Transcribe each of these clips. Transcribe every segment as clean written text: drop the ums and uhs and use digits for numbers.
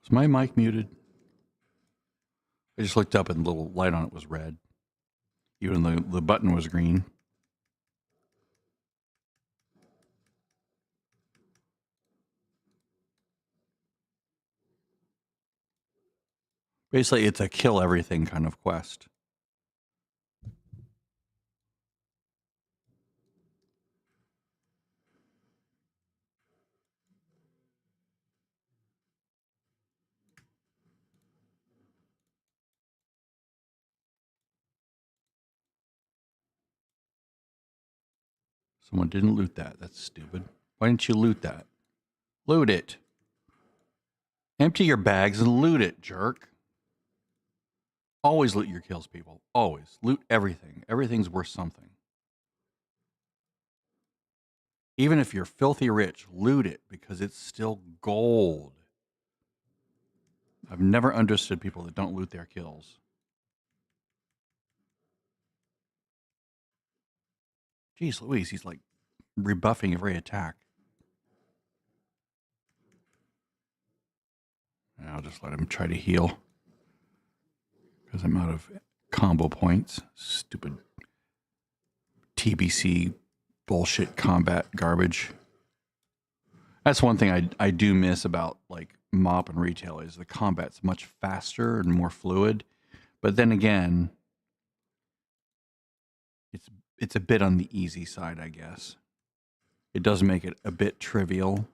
Is my mic muted? I just looked up and the little light on it was red. Even though the button was green. Basically, it's a kill everything kind of quest. Someone didn't loot that. That's stupid. Why didn't you loot that? Loot it. Empty your bags and loot it, jerk. Always loot your kills, people. Always. Loot everything. Everything's worth something. Even if you're filthy rich, loot it because it's still gold. I've never understood people that don't loot their kills. Jeez Louise, he's like rebuffing every attack. I'll just let him try to heal. Because I'm out of combo points. Stupid TBC bullshit combat garbage. That's one thing I do miss about like MOP and retail is the combat's much faster and more fluid. But then again, it's a bit on the easy side, I guess. It does make it a bit trivial.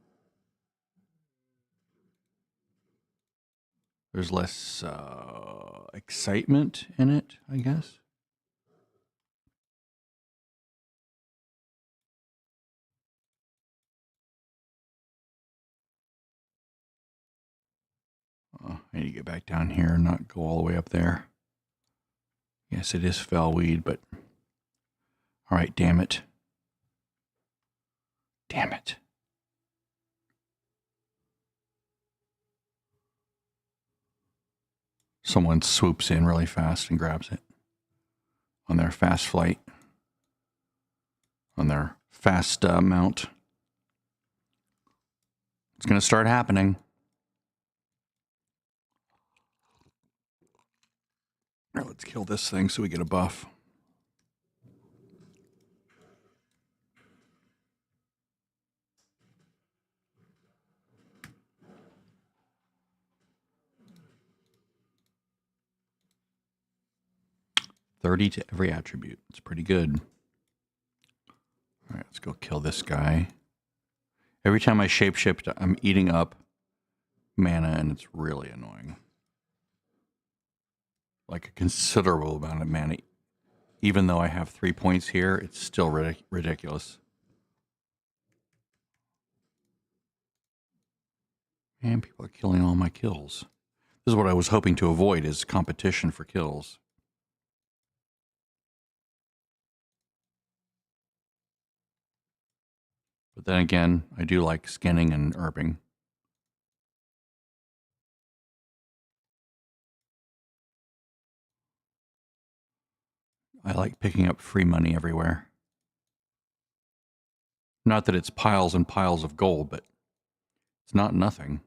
There's less excitement in it, I guess. I need to get back down here and not go all the way up there. Yes, it is fellweed, but... All right, damn it. Damn it. Someone swoops in really fast and grabs it. On their fast flight. On their fast mount. It's going to start happening. All right, let's kill this thing so we get a buff. $30 to every attribute. It's pretty good. All right, let's go kill this guy. Every time I shapeshift, I'm eating up mana, and it's really annoying. Like a considerable amount of mana. Even though I have 3 points here, it's still ridiculous. Man, people are killing all my kills. This is what I was hoping to avoid, is competition for kills. But then again, I do like skinning and herbing. I like picking up free money everywhere. Not that it's piles and piles of gold, but it's not nothing.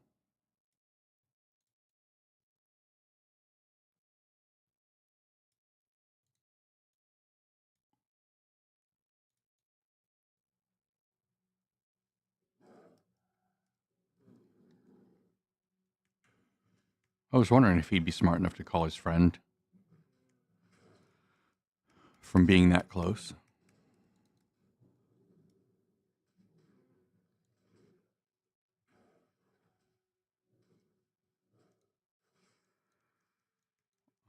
I was wondering if he'd be smart enough to call his friend from being that close.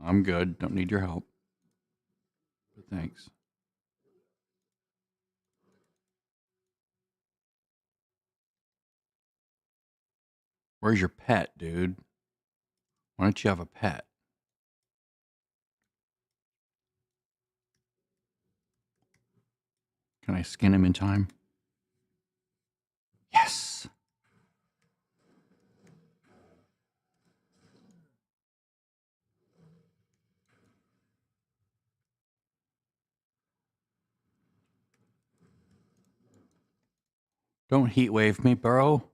I'm good. Don't need your help. But thanks. Where's your pet, dude? Why don't you have a pet? Can I skin him in time? Yes! Don't heat wave me, bro.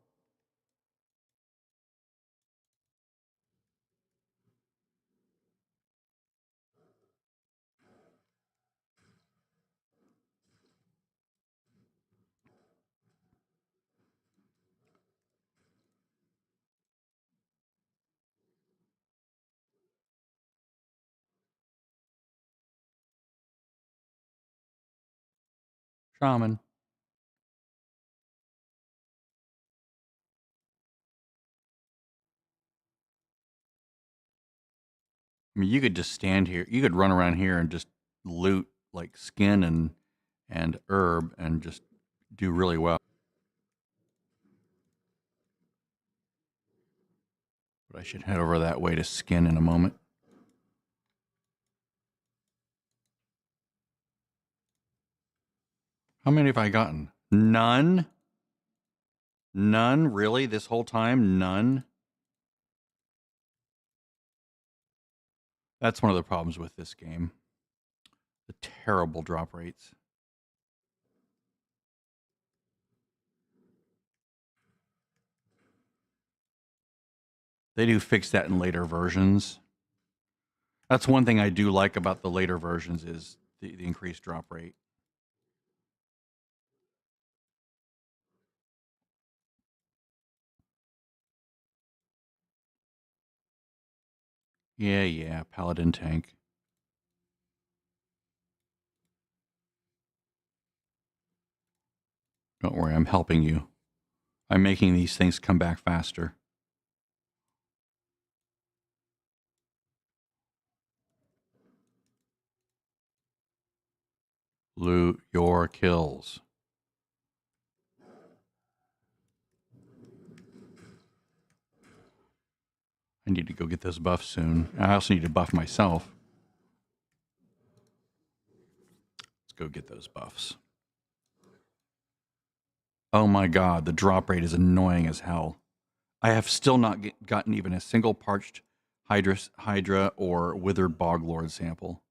Shaman. I mean, you could just stand here. You could run around here and just loot like skin and herb and just do really well. But I should head over that way to skin in a moment. How many have I gotten? None? None? Really? This whole time? None? That's one of the problems with this game. The terrible drop rates. They do fix that in later versions. That's one thing I do like about the later versions is the increased drop rate. Yeah, paladin tank. Don't worry, I'm helping you. I'm making these things come back faster. Loot your kills. I need to go get those buffs soon. I also need to buff myself. Let's go get those buffs. Oh my god, the drop rate is annoying as hell. I have still not gotten even a single parched Hydra or withered Boglord sample.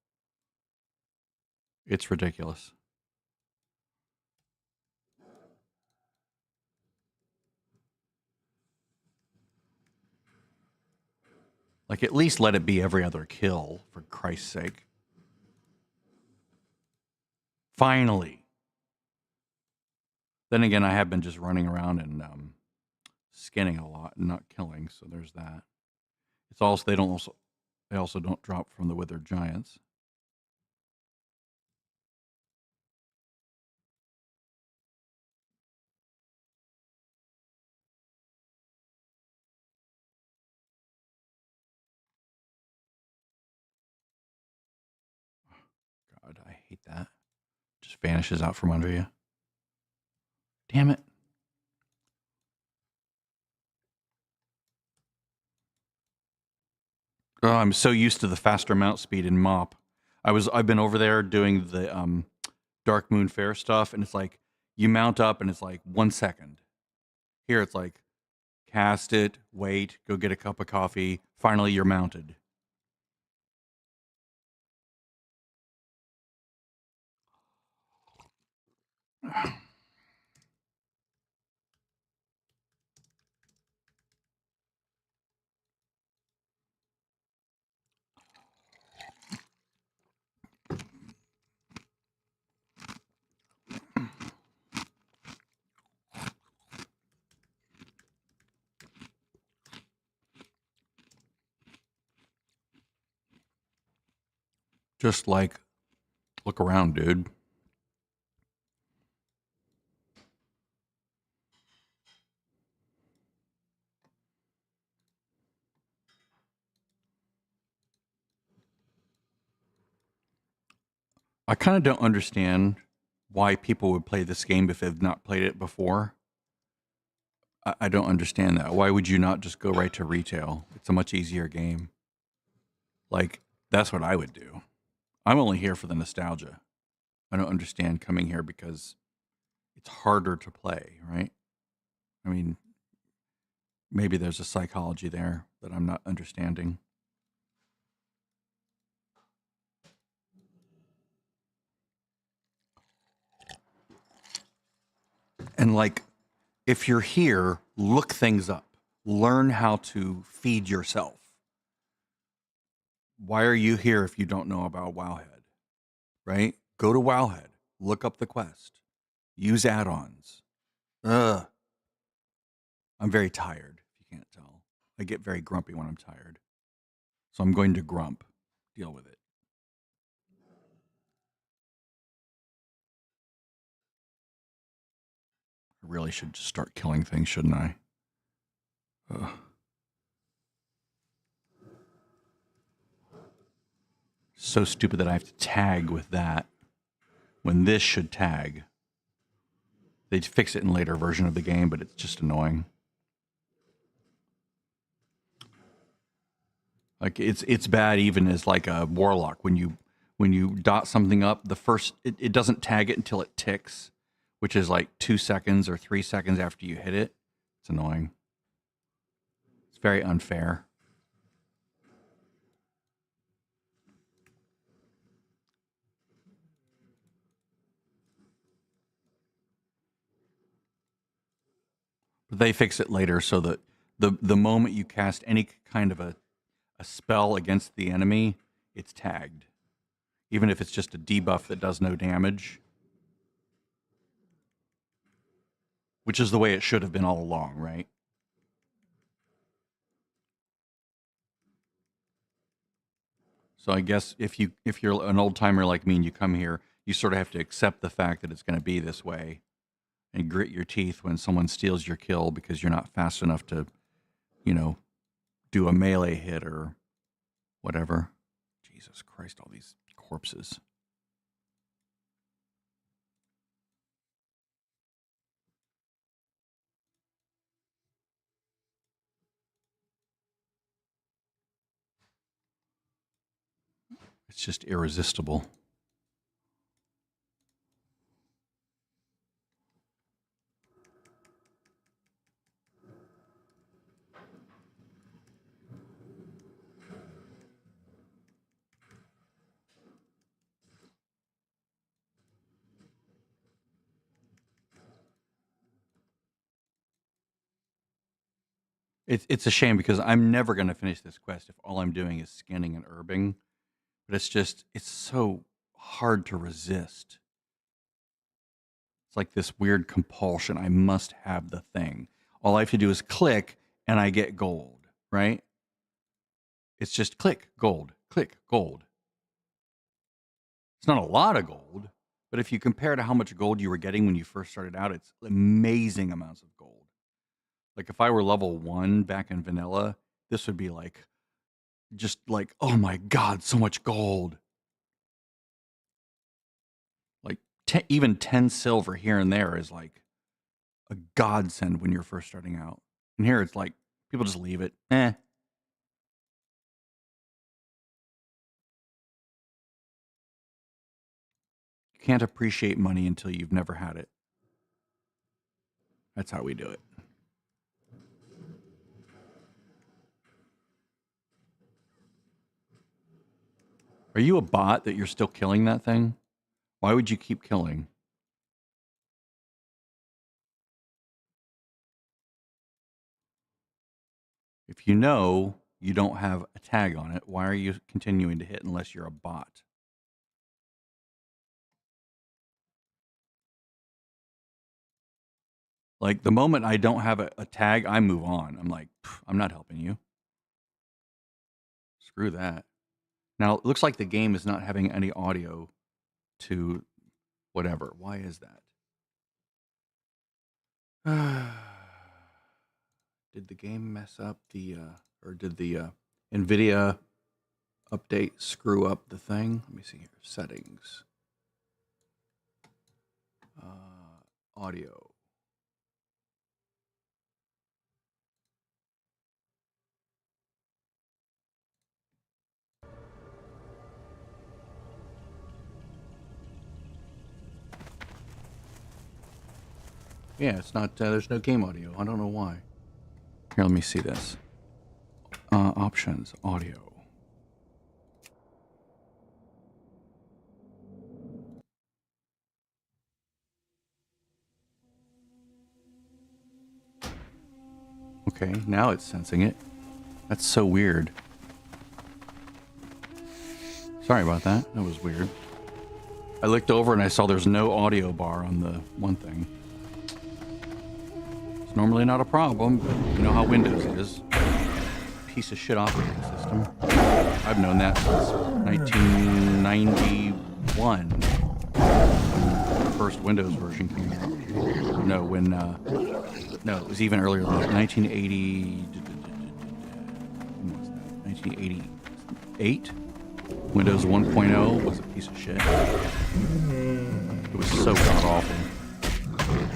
It's ridiculous. Like, at least let it be every other kill, for Christ's sake. Finally. Then again, I have been just running around and skinning a lot and not killing, so there's that. It's also they also don't drop from the withered giants. God, I hate that. Just vanishes out from under you. Damn it. Oh, I'm so used to the faster mount speed in Mop. I've been over there doing the Dark Moon Fair stuff, and it's like you mount up and it's like 1 second. Here it's like cast it, wait, go get a cup of coffee. Finally, you're mounted. Just like, look around, dude. I kind of don't understand why people would play this game if they've not played it before. I don't understand that. Why would you not just go right to retail? It's a much easier game. Like, that's what I would do. I'm only here for the nostalgia. I don't understand coming here because it's harder to play, right? I mean, maybe there's a psychology there that I'm not understanding. And like, if you're here, look things up. Learn how to feed yourself. Why are you here if you don't know about Wowhead? Right? Go to Wowhead. Look up the quest. Use add-ons. Ugh. I'm very tired, if you can't tell. I get very grumpy when I'm tired. So I'm going to grump. Deal with it. really should just start killing things, shouldn't I? Ugh. So stupid that I have to tag with that when this should tag. They'd fix it in later version of the game, but it's just annoying. Like it's bad even as like a warlock when you dot something up, the first it doesn't tag it until it ticks, which is like 2 seconds or 3 seconds after you hit it. It's annoying. It's very unfair. But they fix it later so that the moment you cast any kind of a spell against the enemy, it's tagged. Even if it's just a debuff that does no damage. Which is the way it should have been all along, right? So I guess if you're an old timer like me and you come here, you sort of have to accept the fact that it's going to be this way and grit your teeth when someone steals your kill because you're not fast enough to, do a melee hit or whatever. Jesus Christ, all these corpses. It's just irresistible. It's a shame because I'm never going to finish this quest if all I'm doing is scanning and herbing. But it's so hard to resist. It's like this weird compulsion. I must have the thing. All I have to do is click and I get gold, right? It's just click, gold, click, gold. It's not a lot of gold, but if you compare to how much gold you were getting when you first started out, it's amazing amounts of gold. Like if I were level 1 back in vanilla, this would be like, just like, oh my God, so much gold. Like even 10 silver here and there is like a godsend when you're first starting out. And here it's like, people just leave it. You can't appreciate money until you've never had it. That's how we do it. Are you a bot that you're still killing that thing? Why would you keep killing? If you know you don't have a tag on it, why are you continuing to hit unless you're a bot? Like the moment I don't have a tag, I move on. I'm like, I'm not helping you. Screw that. Now, it looks like the game is not having any audio to whatever. Why is that? Did the game mess up or did the NVIDIA update screw up the thing? Let me see here. Settings. Audio. Yeah, it's not, there's no game audio. I don't know why. Here, let me see this. Options, audio. Okay, now it's sensing it. That's so weird. Sorry about that. That was weird. I looked over and I saw there's no audio bar on the one thing. It's normally not a problem, but you know how Windows is. Piece of shit operating system. I've known that since 1991. first Windows version came out. No, no, it was even earlier than that. 1980. When was that? 1988. Windows 1.0 was a piece of shit. It was so god awful.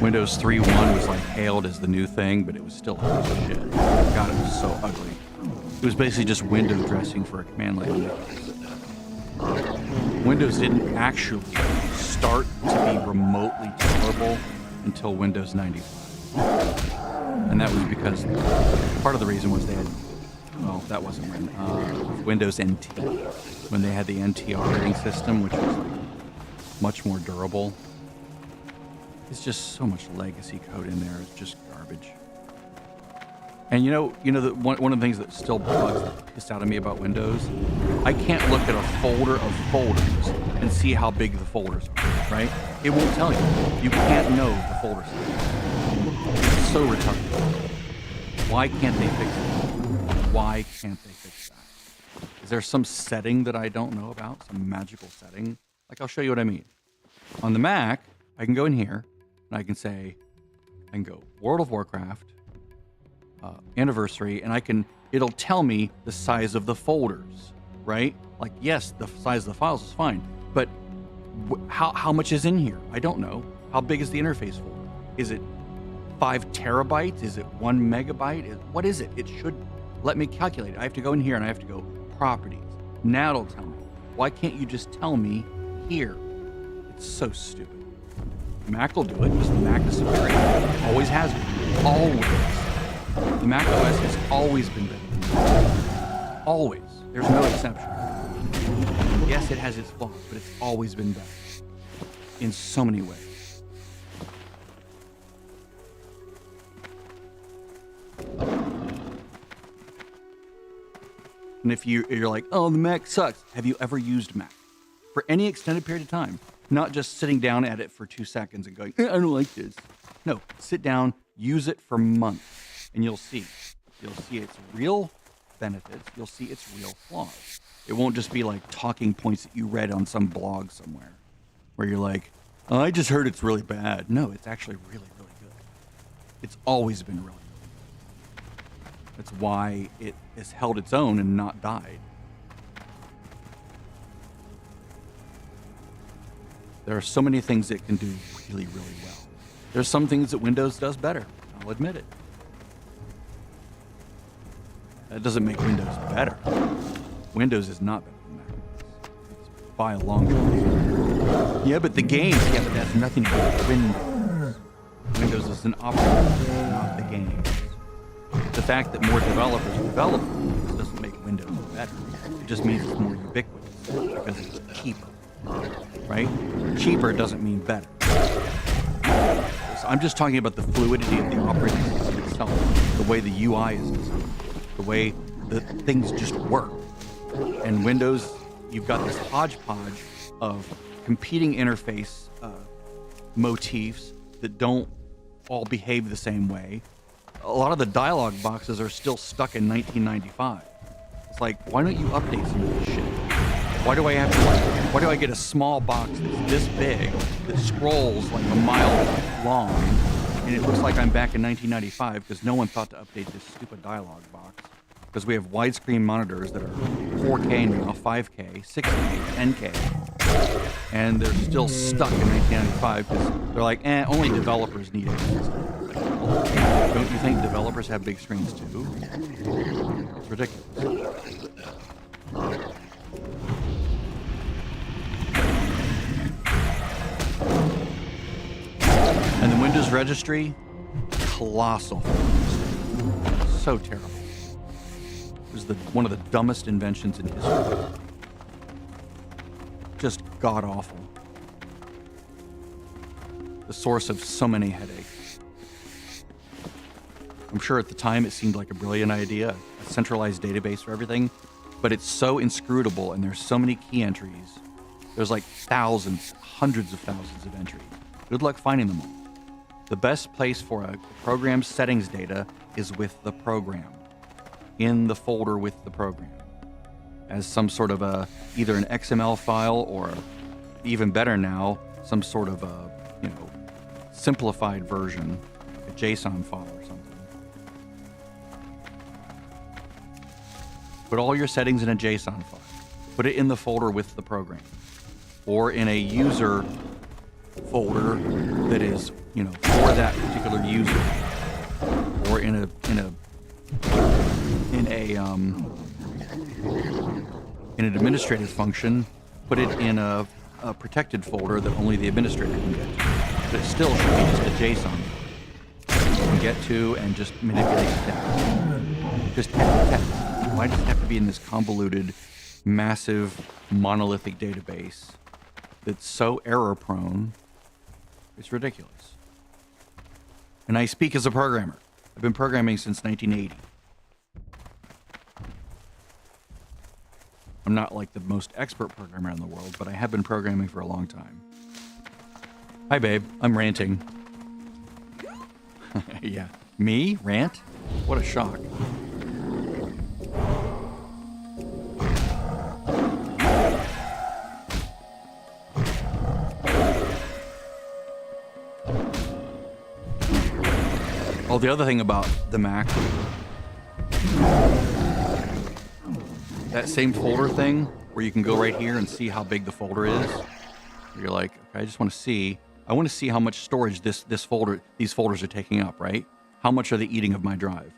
Windows 3.1 was like hailed as the new thing, but it was still a piece of shit. God, it was so ugly. It was basically just window dressing for a command line interface. Windows didn't actually start to be remotely tolerable until Windows 95. And that was because part of the reason was they had, well, that wasn't when, Windows NT, when they had the NT operating system, which was like much more durable. It's just so much legacy code in there. It's just garbage. And you know, one of the things that still bugs the piss out of me about Windows, I can't look at a folder of folders and see how big the folders are, right? It won't tell you. You can't know the folder size. It's so retarded. Why can't they fix it? Why can't they fix that? Is there some setting that I don't know about? Some magical setting? Like, I'll show you what I mean. On the Mac, I can go in here and I can go World of Warcraft, Anniversary, and it'll tell me the size of the folders, right? Like, yes, the size of the files is fine, but how much is in here? I don't know. How big is the interface folder? Is it 5 terabytes? Is it 1 megabyte? What is it? It should let me calculate it. I have to go in here and I have to go properties. Now it'll tell me. Why can't you just tell me here? It's so stupid. Mac will do it because the Mac is superior. Always has been. Always. The Mac OS has always been better. Always. There's no exception. Yes, it has its flaws, but it's always been better. In so many ways. And if you're like, oh, the Mac sucks. Have you ever used Mac? For any extended period of time. Not just sitting down at it for 2 seconds and going, I don't like this. No, sit down, use it for months, and you'll see. You'll see its real benefits. You'll see its real flaws. It won't just be like talking points that you read on some blog somewhere where you're like, oh, I just heard it's really bad. No, it's actually really, really good. It's always been really, really good. That's why it has held its own and not died. There are so many things it can do really, really well. There's some things that Windows does better. I'll admit it. That doesn't make Windows better. Windows is not better than Mac. It's by a long shot. Yeah, but the games, yeah, but that's nothing to do with Windows. Windows is an operating system, not the games. The fact that more developers develop Windows doesn't make Windows better. It just means it's more ubiquitous because it's cheaper. Right? Cheaper doesn't mean better. So I'm just talking about the fluidity of the operating system itself, the way the UI is designed, the way the things just work. And Windows, you've got this hodgepodge of competing interface motifs that don't all behave the same way. A lot of the dialog boxes are still stuck in 1995. It's like, why don't you update some of this shit? Why do I have to why do I get a small box that's this big that scrolls like a mile long and it looks like I'm back in 1995 because no one thought to update this stupid dialog box because we have widescreen monitors that are 4K now, 5K, 6K, 10K, and they're still stuck in 1995 because they're like, only developers need it. Don't you think developers have big screens too? It's ridiculous. And the Windows registry, colossal. So terrible. It was one of the dumbest inventions in history. Just god awful. The source of so many headaches. I'm sure at the time it seemed like a brilliant idea, a centralized database for everything, but it's so inscrutable and there's so many key entries. There's like thousands, hundreds of thousands of entries. Good luck finding them all. The best place for a program's settings data is with the program, in the folder with the program, as some sort of either an XML file or even better now, some sort of you know, simplified version, a JSON file or something. Put all your settings in a JSON file. Put it in the folder with the program, or in a user folder that is, you know, for that particular user, or in an administrative function. Put it in a protected folder that only the administrator can get to. But it still should be just a JSON you can get to and just manipulate the text. Just text. Why does it have to be in this convoluted, massive, monolithic database that's so error-prone? It's ridiculous. And I speak as a programmer. I've been programming since 1980. I'm not like the most expert programmer in the world, but I have been programming for a long time. Hi, babe. I'm ranting. Yeah. Me? Rant? What a shock. Oh, the other thing about the Mac, that same folder thing where you can go right here and see how big the folder is. You're like, okay, I just want to see. I want to see how much storage these folders are taking up, right? How much are they eating of my drive?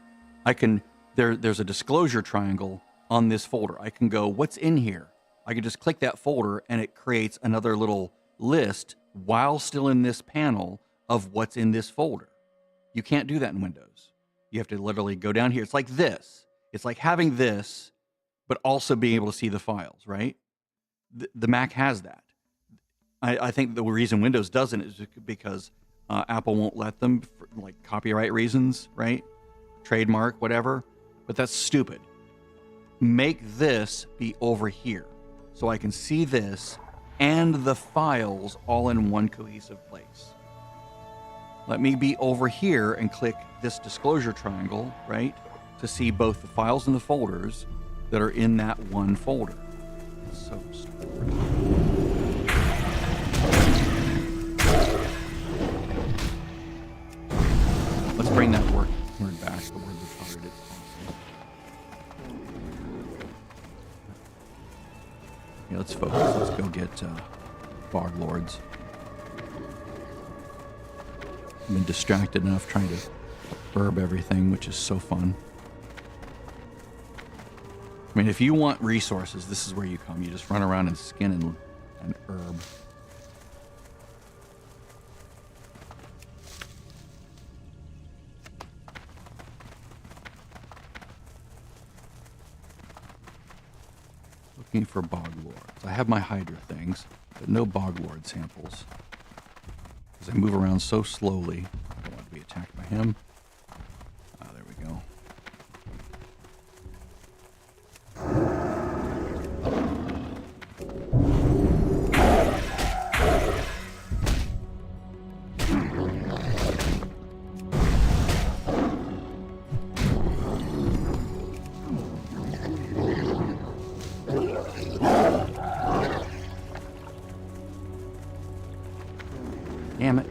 I can, there's a disclosure triangle on this folder. I can go, what's in here? I can just click that folder and it creates another little list while still in this panel of what's in this folder. You can't do that in Windows. You have to literally go down here. It's like this. It's like having this, but also being able to see the files, right? The Mac has that. I think the reason Windows doesn't is because Apple won't let them for like copyright reasons, right? Trademark, whatever. But that's stupid. Make this be over here so I can see this and the files all in one cohesive place. Let me be over here and click this disclosure triangle, right? To see both the files and the folders that are in that one folder. It's so stupid. Let's bring that word back. The word retarded. It's awesome. Yeah, let's focus. Let's go get Bog Lords. I've been distracted enough trying to herb everything, which is so fun. I mean, if you want resources, this is where you come. You just run around and skin and herb. Looking for Bog Lords. I have my Hydra things, but no Bog Lord samples. Because I move around so slowly, I don't want to be attacked by him. Ah, there we go. Damn it.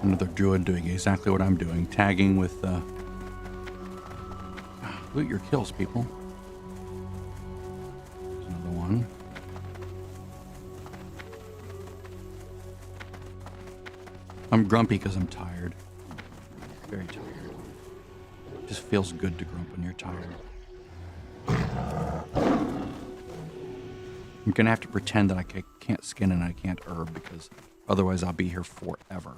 Another Druid doing exactly what I'm doing. Tagging with, loot your kills, people. There's another one. I'm grumpy because I'm tired. Very tired. It just feels good to grump when you're tired. I'm going to have to pretend that I can't skin and I can't herb because otherwise I'll be here forever.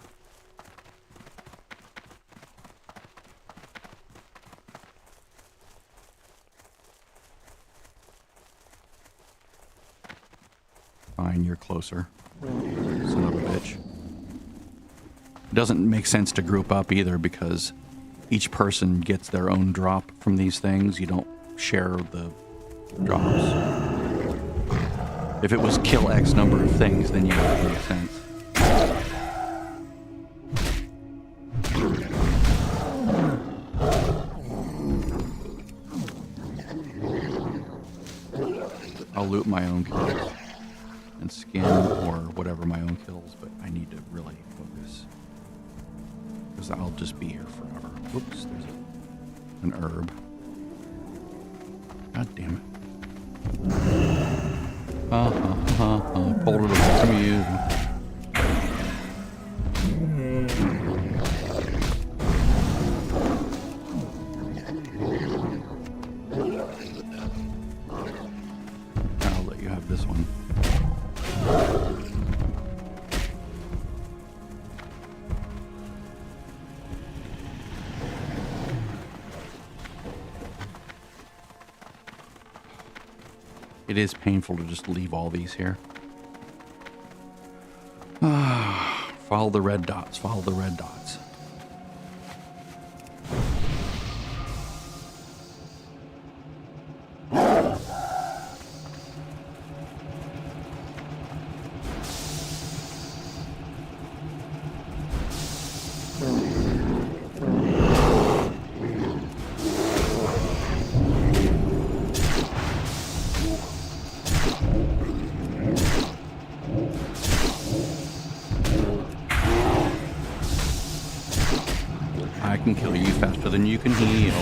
Fine, you're closer. Son of a bitch. It doesn't make sense to group up either because each person gets their own drop from these things. You don't share the drops. If it was kill X number of things, then yeah, it would make sense. I'll loot my own kills. and skin or whatever my own kills, but I need to really focus. Because I'll just be here forever. Whoops, there's an herb. God damn it. Pulled it away from you. I'll let you have this one. It is painful to just leave all these here. Follow the red dots. Follow the red dots. I can kill you faster than you can heal.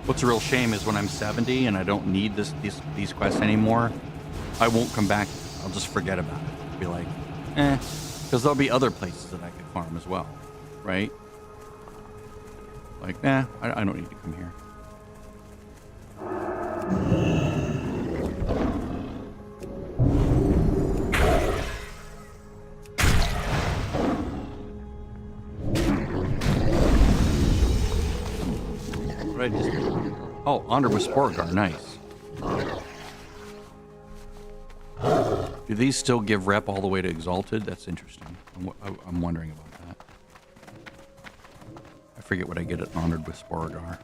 What's a real shame is when I'm 70 and I don't need these quests anymore, I won't come back. I'll just forget about it. Be like, because there'll be other places that I could farm as well, right? Like, I don't need to come here. What did I just do? Oh, honored with Sporgar, nice. Do these still give rep all the way to Exalted? That's interesting. I'm wondering about that. I forget what I get at Honored with Sporgar.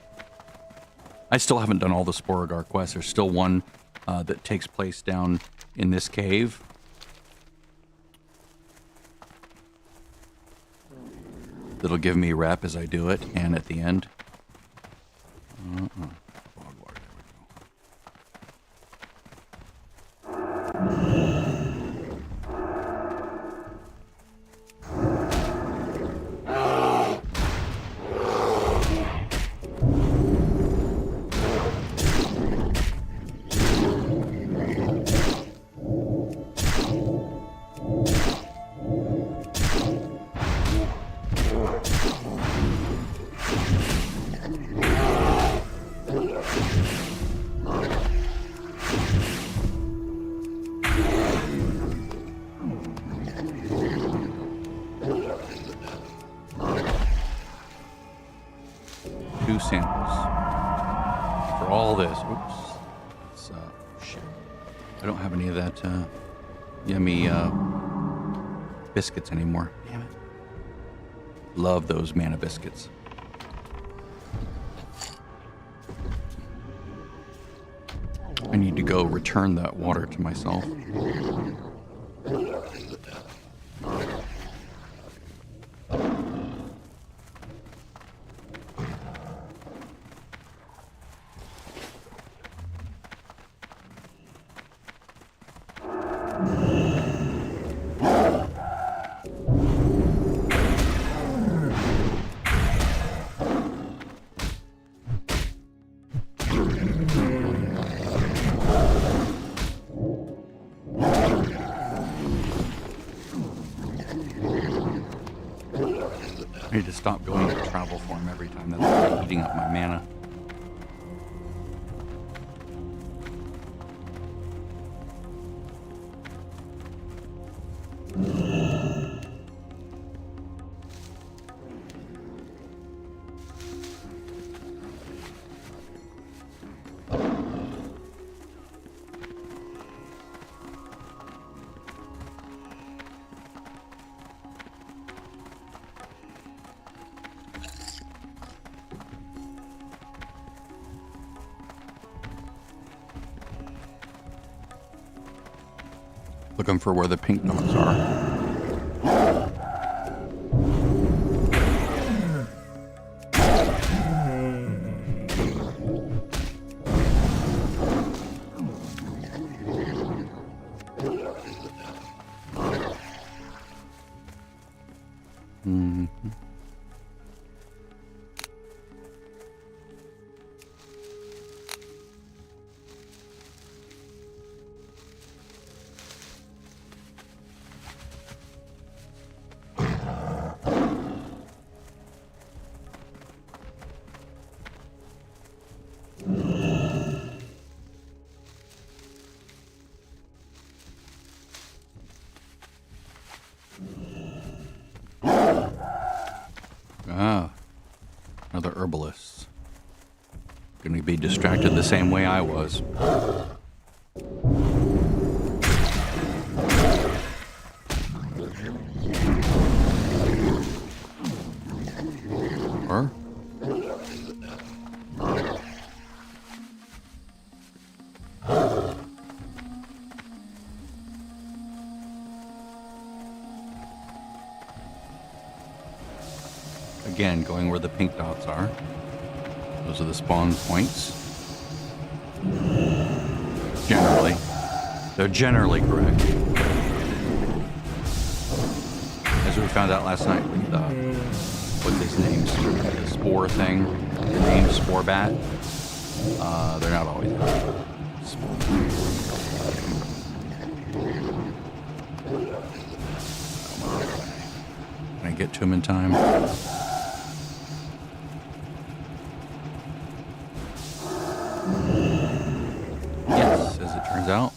I still haven't done all the Sporgar quests. There's still one that takes place down in this cave. That'll give me rep as I do it, and at the end. Bogwater, there we go. Samples for all this. Oops. It's, shit. I don't have any of that yummy biscuits anymore. Damn it. Love those mana biscuits. I need to go return that water to myself. I need to stop going to travel form every time. That's eating up my mana. Looking for where the pink dots are. Another herbalist. Gonna be distracted the same way I was. Or? Again, going where the pink dots are. Those are the spawn points. Generally. They're generally correct. As we found out last night with, what's his name? The spore thing. The name Spore Bat. They're not always correct. Can I get to him in time? Yes, as it turns out.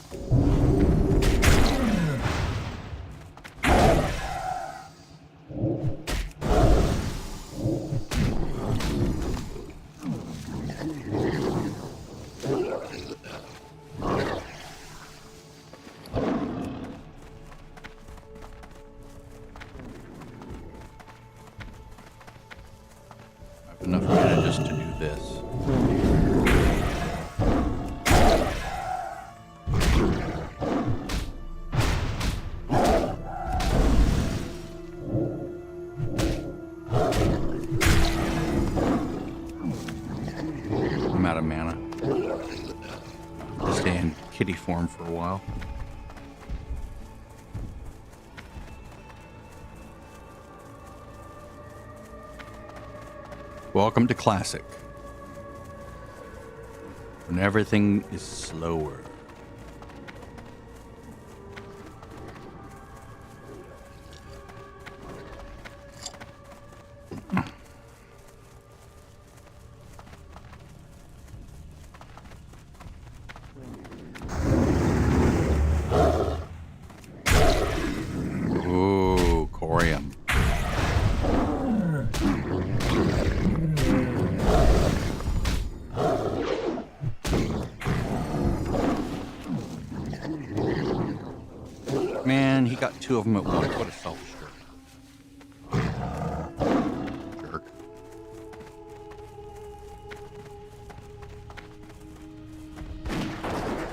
I have enough mana just to do this. I'm out of mana. I'll stay in kitty form for a while. Welcome to Classic. When everything is slower. Ooh, Corium. Man, he got two of them at once. What a selfish jerk. Jerk.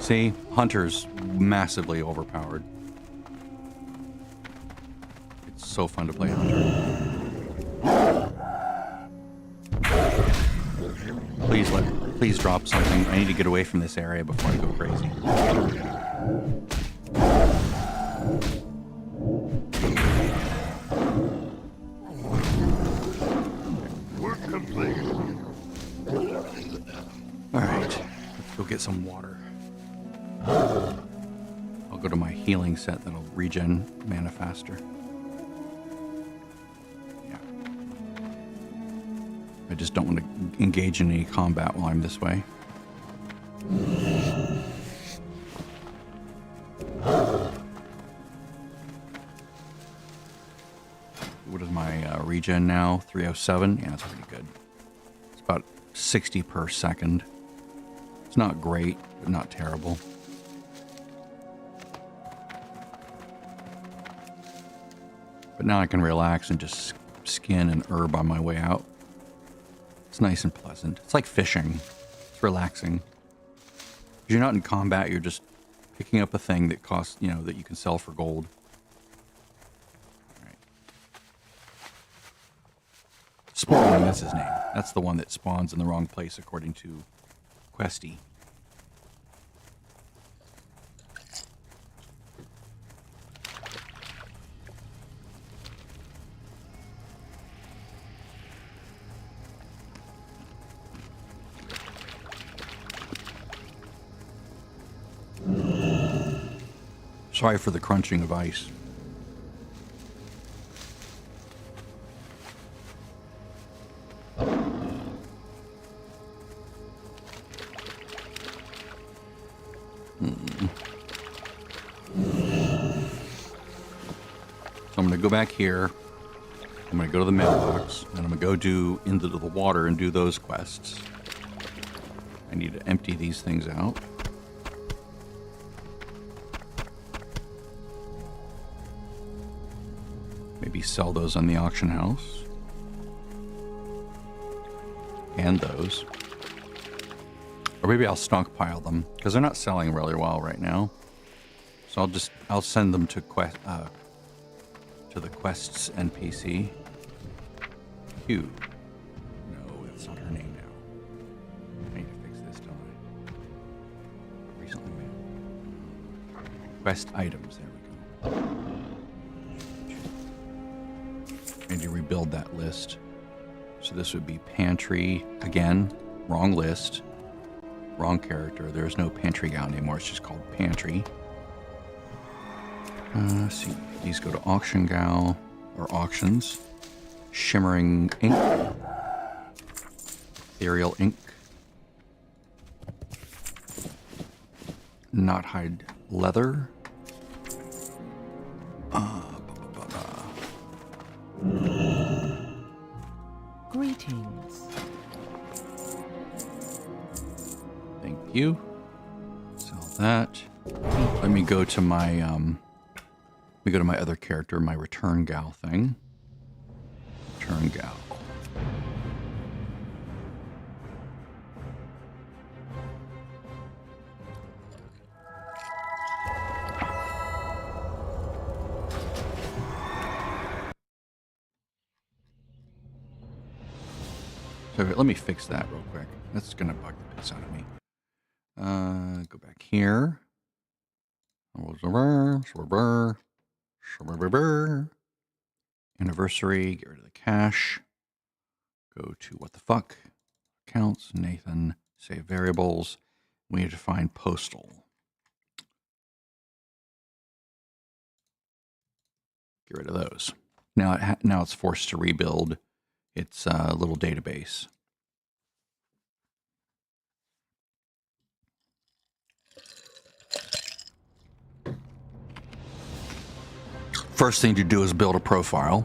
See, Hunter's massively overpowered. It's so fun to play Hunter. Please drop something. I need to get away from this area before I go crazy. Alright, let's go get some water. I'll go to my healing set that'll regen mana faster. Yeah. I just don't want to engage in any combat while I'm this way. What is my regen now? 307? Yeah, that's pretty good. It's about 60 per second. It's not great, but not terrible. But now I can relax and just skin and herb on my way out. It's nice and pleasant. It's like fishing. It's relaxing. If you're not in combat, you're just Picking up a thing that costs, that you can sell for gold. All right. Spawning, that's his name. That's the one that spawns in the wrong place according to Questy. Sorry for the crunching of ice. So I'm going to go back here. I'm going to go to the mailbox, and I'm going to go into the water and do those quests. I need to empty these things out. Maybe sell those on the auction house. And those. Or maybe I'll stockpile them, because they're not selling really well right now. So I'll send them to the quests NPC. Hugh. No, that's not her name now. I need to fix this, don't I? Recently made. Quest items, there we go. I need to rebuild that list. So this would be pantry. Again, wrong list. Wrong character. There's no pantry gal anymore. It's just called pantry. Let's see. These go to auction gal or auctions. Shimmering ink. Ethereal ink. Not hide leather. Greetings. Thank you. Sell that. Let me go to my other character, my return gal thing. Return gal. So let me fix that real quick. That's gonna bug the piss out of me. Go back here. Anniversary, get rid of the cache. Go to what the fuck? Accounts, Nathan, save variables. We need to find postal. Get rid of those. Now it's forced to rebuild its little database. First thing to do is build a profile.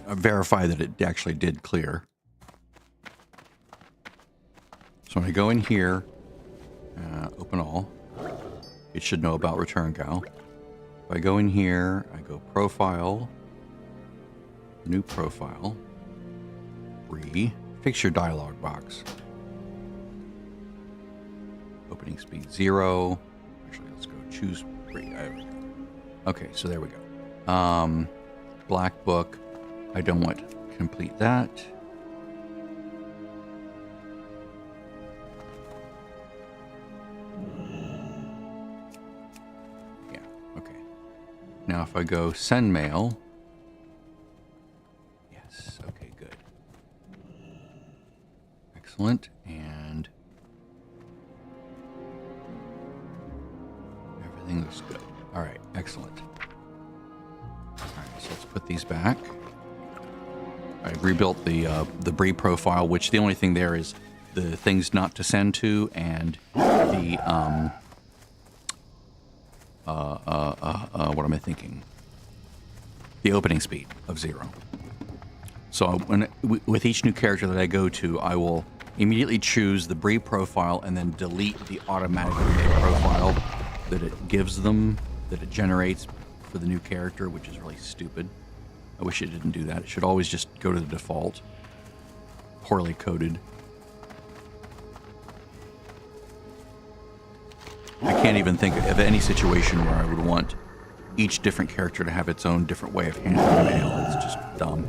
Verify that it actually did clear. So when I go in here, open all, it should know about return gal. If I go in here, I go profile, new profile, fix your dialog box. Opening speed 0. Actually, let's go choose free. Okay, so there we go. Black book. I don't want to complete that. Yeah, okay. Now if I go send mail. Yes, okay, good. Excellent, and everything looks good. All right, excellent. All right, so let's put these back. I rebuilt the Bree profile, which the only thing there is the things not to send to and the what am I thinking? The opening speed of 0. So with each new character that I go to, I will immediately choose the Bree profile and then delete the automatically made profile that it gives them, that it generates for the new character, which is really stupid. I wish it didn't do that. It should always just go to the default. Poorly coded. I can't even think of any situation where I would want each different character to have its own different way of handling mail. It's just dumb.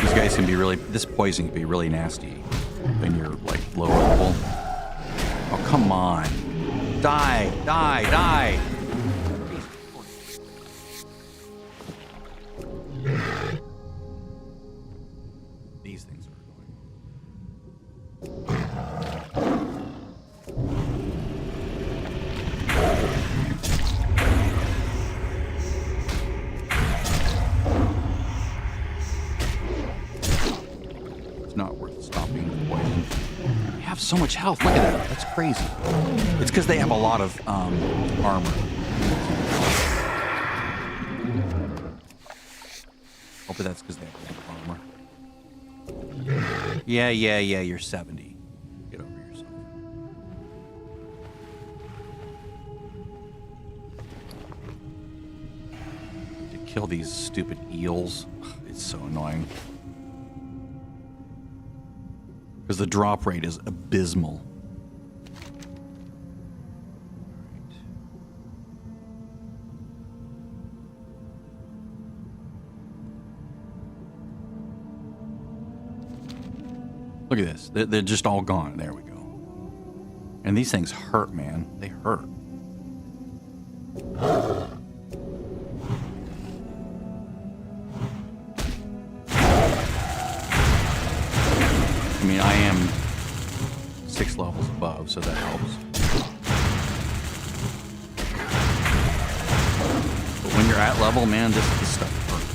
These guys can be really, this poison can be really nasty when you're like lower level. Oh, come on. Die, die, die. These things are annoying. It's not worth stopping the poison. They have so much health. Look at that. That's crazy. It's because they have a lot of armor. Oh, but that's because they have a lot of armor. Yeah, you're 70. Get over yourself. To kill these stupid eels, it's so annoying. Because the drop rate is abysmal. Look at this. They're just all gone. There we go. And these things hurt, man. They hurt. I mean, I am 6 levels above, so that helps. But when you're at level, man, this stuff hurts.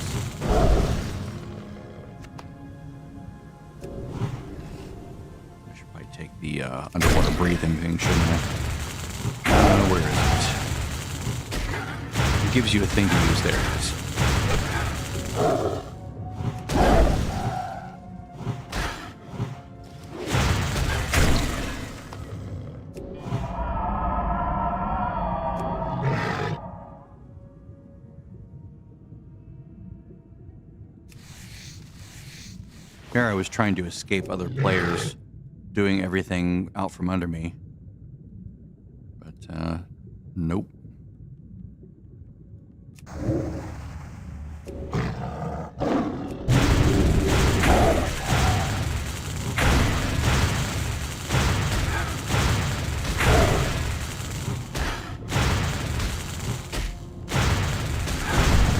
Take the underwater breathing thing, shouldn't I? Where is it? It gives you a thing to use. There it is. Here I was trying to escape other players doing everything out from under me. But, nope.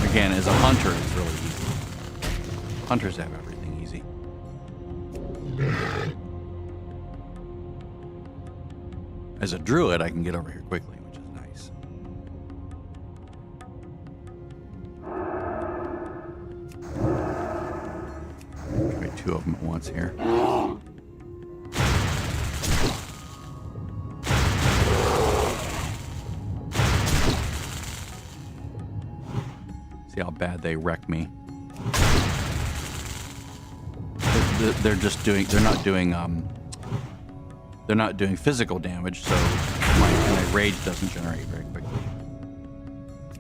Again, as a hunter, it's really easy. Hunters have everything easy. As a druid, I can get over here quickly, which is nice. Try 2 of them at once here. See how bad they wreck me. They're just doing, they're not doing physical damage, so my rage doesn't generate very quickly.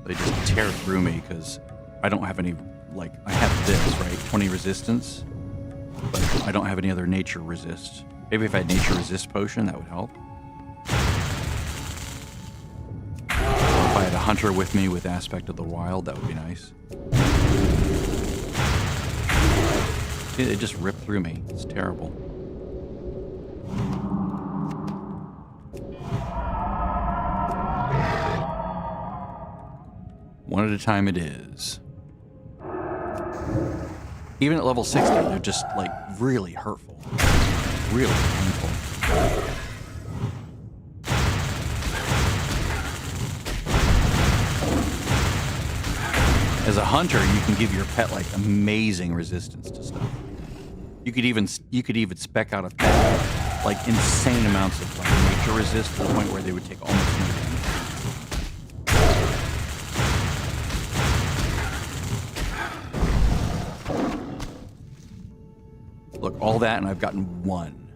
They just tear through me because I don't have any, like, I have this, right? 20 resistance, but I don't have any other nature resist. Maybe if I had nature resist potion, that would help. If I had a hunter with me with aspect of the wild, that would be nice. See, they just rip through me. It's terrible. One at a time it is. Even at level 60, they're just, like, really hurtful. Really painful. As a hunter, you can give your pet, like, amazing resistance to stuff. You could even spec out a pet, like, insane amounts of, like, nature resist to the point where they would take almost no damage. Look, all that, and I've gotten 1.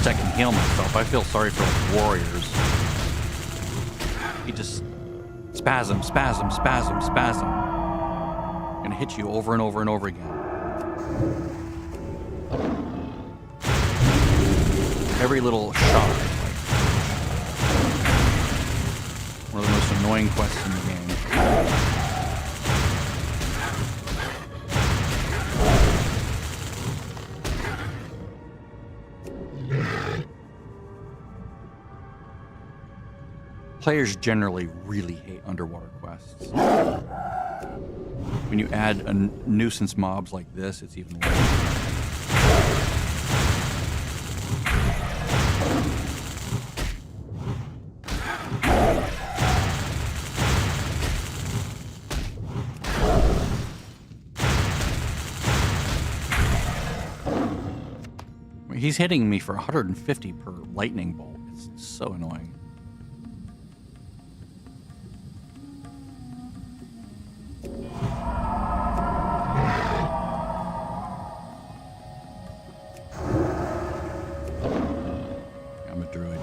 I can heal myself. I feel sorry for like, warriors. He just spasm, spasm, spasm, spasm. Gonna hit you over and over and over again. Every little shot is like one of the most annoying quests in the game. Players generally really hate underwater quests. When you add a nuisance mobs like this, it's even worse. He's hitting me for 150 per lightning bolt. It's so annoying. I'm a druid.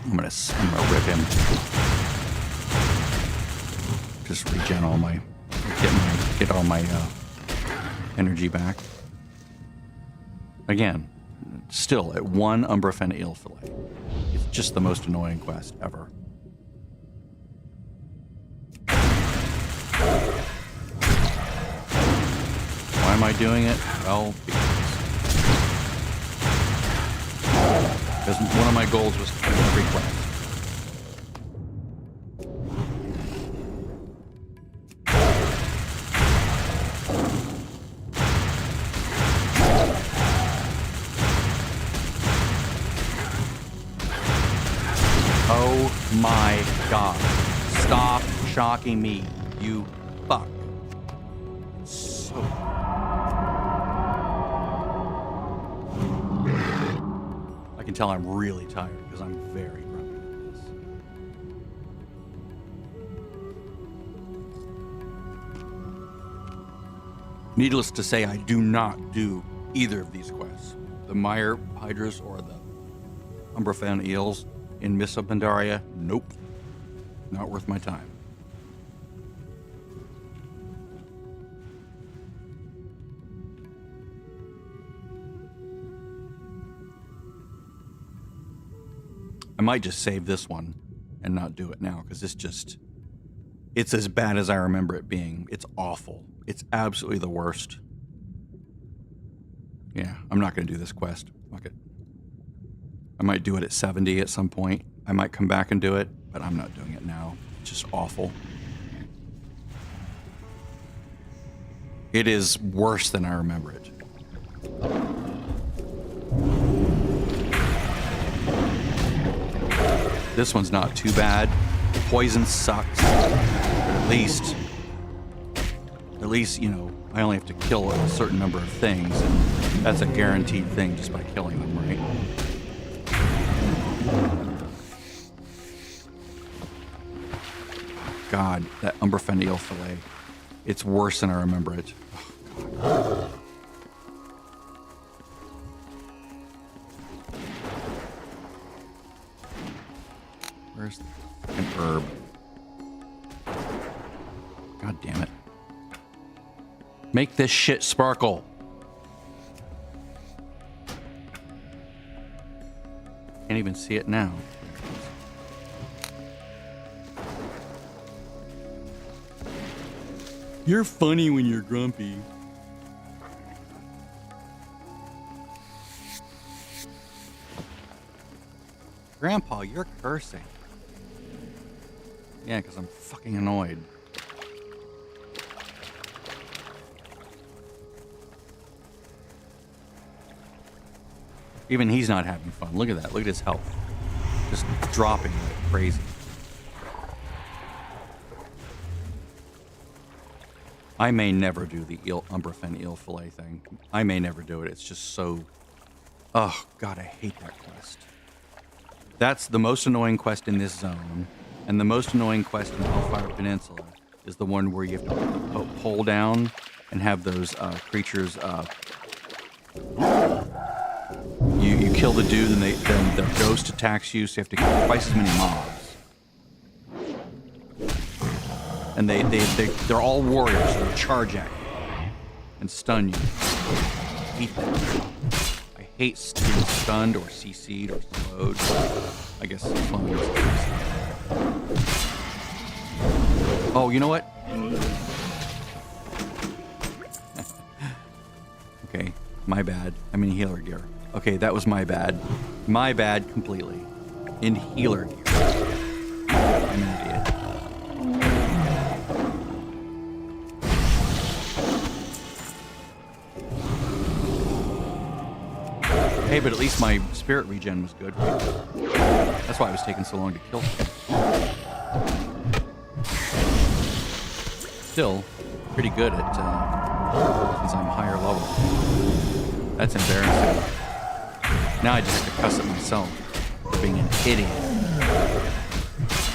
I'm gonna rip him. Just regen all my, get all my energy back. Again, still at 1 Umbrefen eel fillet. It's just the most annoying quest ever. Why am I doing it? Well, because one of my goals was to do every quest. Oh my god. Stop shocking me, you fuck. So... I can tell I'm really tired because I'm very grumpy with this. Needless to say, I do not do either of these quests. The Mire Hydras or the Umbrefen Eels in Mists of Pandaria, nope. Not worth my time. I might just save this one and not do it now because it's as bad as I remember it being. It's awful. It's absolutely the worst. Yeah, I'm not going to do this quest. Fuck it. I might do it at 70 at some point. I might come back and do it, but I'm not doing it now. It's just awful. It is worse than I remember it. This one's not too bad. Poison sucks. But at least, you know, I only have to kill a certain number of things, and that's a guaranteed thing just by killing them, right? God, that Umbrefen eel fillet. It's worse than I remember it. Oh, God. Where's the fucking herb? God damn it. Make this shit sparkle. Can't even see it now. You're funny when you're grumpy. Grandpa, you're cursing. Yeah, because I'm fucking annoyed. Even he's not having fun. Look at that. Look at his health. Just dropping like crazy. I may never do the Umbrefen eel fillet thing. I may never do it. It's just so... Oh, God, I hate that quest. That's the most annoying quest in this zone, and the most annoying quest in Hellfire Peninsula, is the one where you have to put the pole down and have those creatures. You kill the dude, and then the ghost attacks you, so you have to kill twice as many mobs. And they're all warriors, so they charge at you and stun you. Hate that. I hate being stunned or CC'd or slowed. I guess slowed is CC'd. Oh, you know what? Okay, my bad. I'm in healer gear. Okay, that was my bad. My bad completely. In healer gear. I'm an idiot. Hey, but at least my spirit regen was good. That's why it was taking so long to kill him. Still pretty good at since I'm higher level. That's embarrassing. Now I just have to cuss at myself for being an idiot.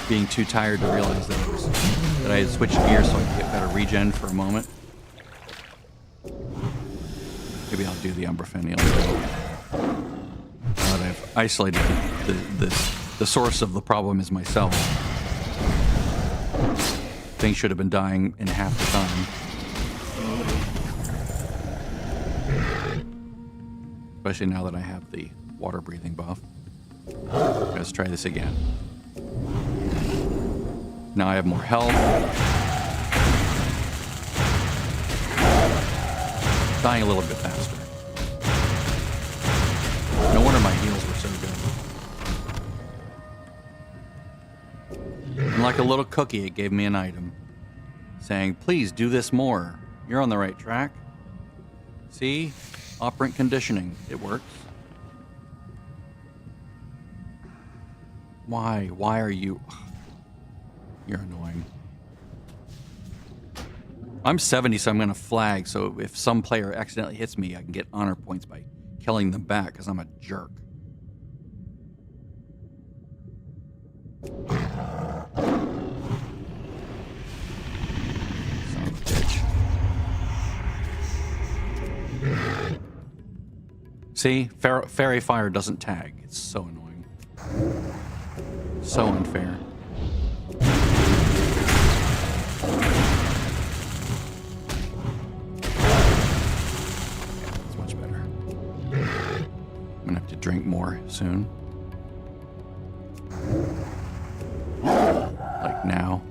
Being too tired to realize that I had switched gears so I could get better regen for a moment. Maybe I'll do the Umbrafennial. Now that I've isolated the source of the problem is myself. Things should have been dying in half the time. Especially now that I have the water breathing buff. Let's try this again. Now I have more health. Dying a little bit faster. No wonder my heals were so good. And like a little cookie, it gave me an item saying, please do this more. You're on the right track. See? Operant conditioning. It works. Why? Why are you... You're annoying. I'm 70, so I'm going to flag, so if some player accidentally hits me, I can get honor points by killing them back, because I'm a jerk. Son of a bitch. See? Fairy Fire doesn't tag. It's so annoying. So unfair. That's much better. I'm gonna have to drink more soon. Like now.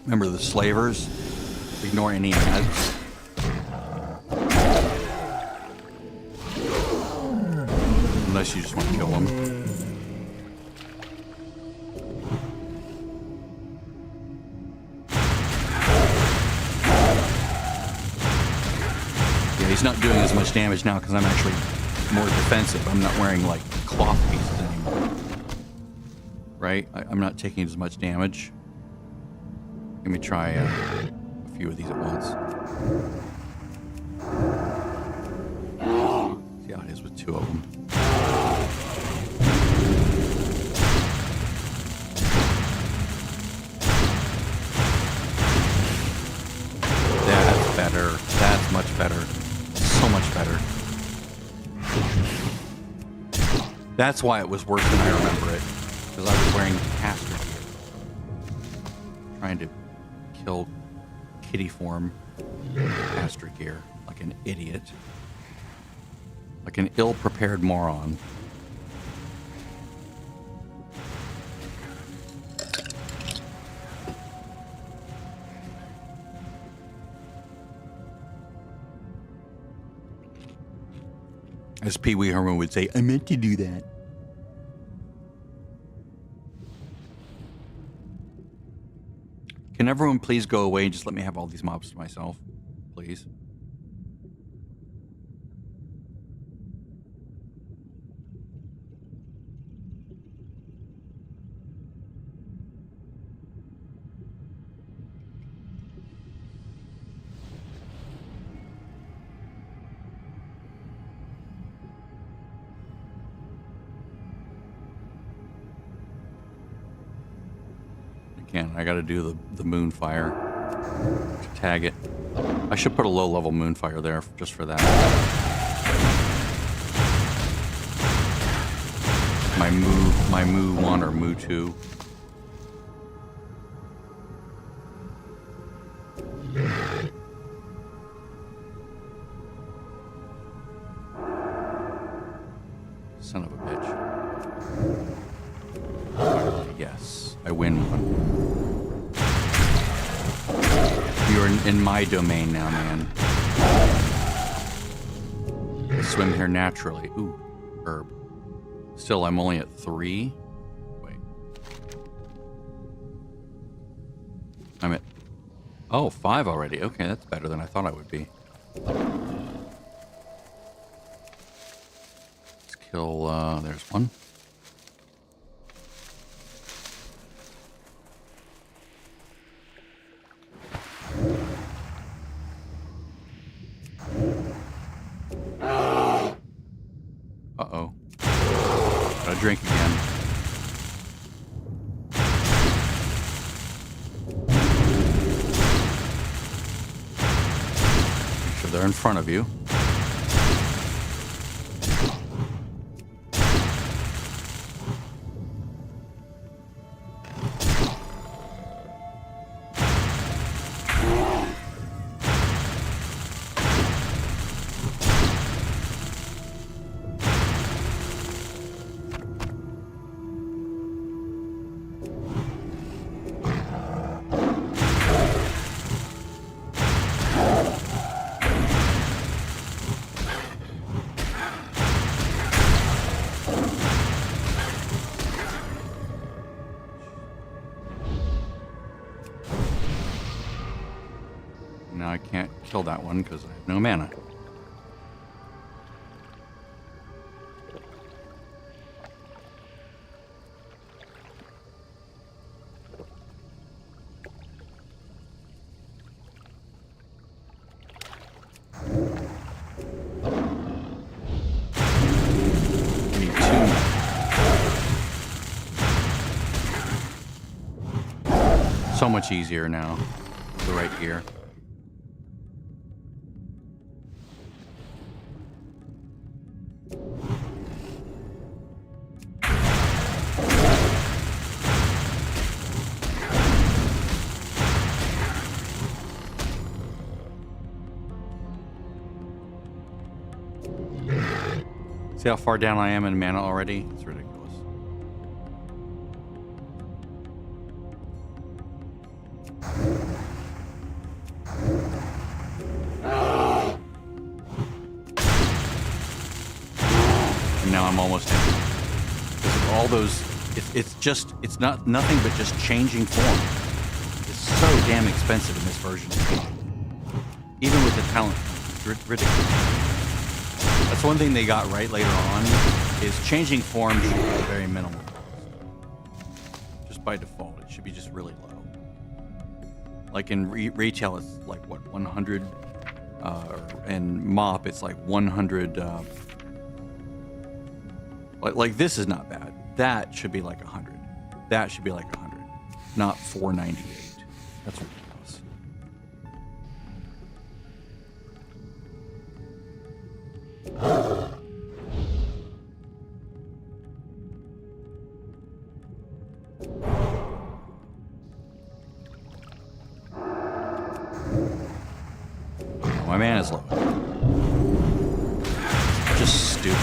Remember the slavers? Ignore any ads. Unless you just want to kill them. Yeah, he's not doing as much damage now because I'm actually more defensive. I'm not wearing like cloth pieces anymore. Right? I'm not taking as much damage. Let me try a few of these at once. See how it is with two of them. That's better. That's much better. So much better. That's why it was worse than I remember it. Because I was wearing caster gear. Trying to kill kitty form caster gear like an idiot. Like an ill-prepared moron. As Pee Wee Herman would say, I meant to do that. Can everyone please go away and just let me have all these mobs to myself? Please. Again, I gotta do the moonfire to tag it. I should put a low-level moonfire there just for that. My Moo 1 or Moo 2. Son of a bitch. Yes, I win one. You're in my domain now, man. I swim here naturally. Ooh, herb. Still, I'm only at 3. Wait. I'm at... Oh, 5 already. Okay, that's better than I thought I would be. Let's kill... there's one. Uh-oh. Gotta drink again. Make sure they're in front of you. Now I can't kill that one because I have no mana. I need 2. So much easier now. The right gear. See how far down I am in mana already? It's ridiculous. And now I'm almost in. Because of all those, it's not nothing but just changing form. It's so damn expensive in this version of the game. Even with the talent, it's ridiculous. That's one thing they got right later on, is changing form should be very minimal. Just by default, it should be just really low. Like in retail, it's like, what, 100? And MOP, it's like 100. Like this is not bad. That should be like 100. That should be like 100, not 498. That's ridiculous. My mana's low. Just stupid.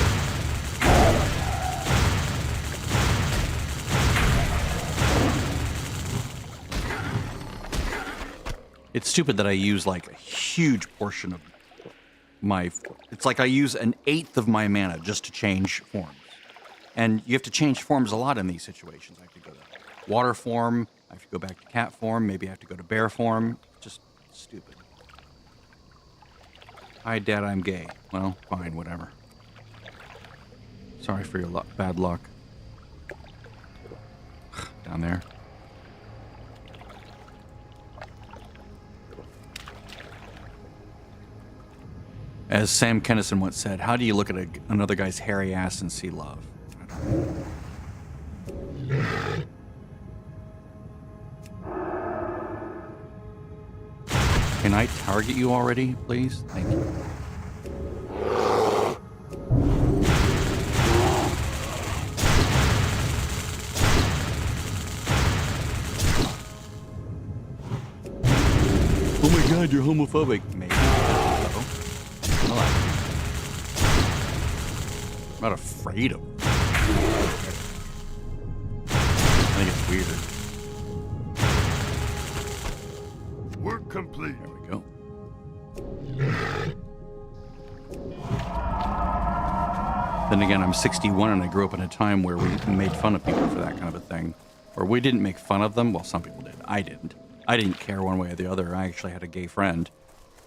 It's stupid that I use like a huge portion of my... It's like I use an eighth of my mana just to change forms. And you have to change forms a lot in these situations. I have to go to water form. I have to go back to cat form. Maybe I have to go to bear form. Just stupid. Hi, Dad, I'm gay. Well, fine, whatever. Sorry for your bad luck. Down there. As Sam Kennison once said, how do you look at another guy's hairy ass and see love? I don't know. Can I target you already, please? Thank you. Oh my god, you're homophobic. Maybe. I'm not afraid of it. I think it's weird. Work complete. There we go. Then again, I'm 61 and I grew up in a time where we made fun of people for that kind of a thing. Or we didn't make fun of them. Well, some people did. I didn't. I didn't care one way or the other. I actually had a gay friend.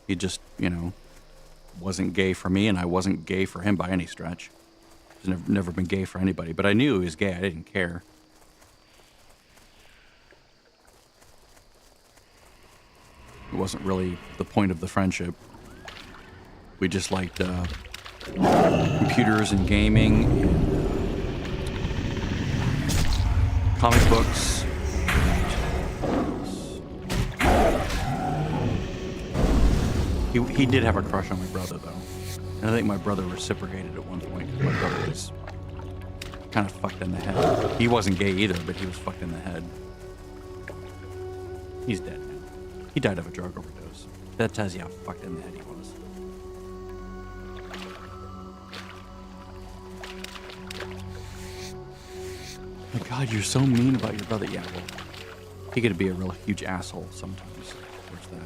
He just, you know, wasn't gay for me, and I wasn't gay for him by any stretch. He's never been gay for anybody, but I knew he was gay. I didn't care. It wasn't really the point of the friendship. We just liked computers and gaming and comic books. He did have a crush on my brother, though. And I think my brother reciprocated at one point. My brother was kind of fucked in the head. He wasn't gay either, but he was fucked in the head. He's dead now. He died of a drug overdose. That tells you how fucked in the head he was. My God, you're so mean about your brother. Yeah, well, he could be a real huge asshole sometimes. There's that.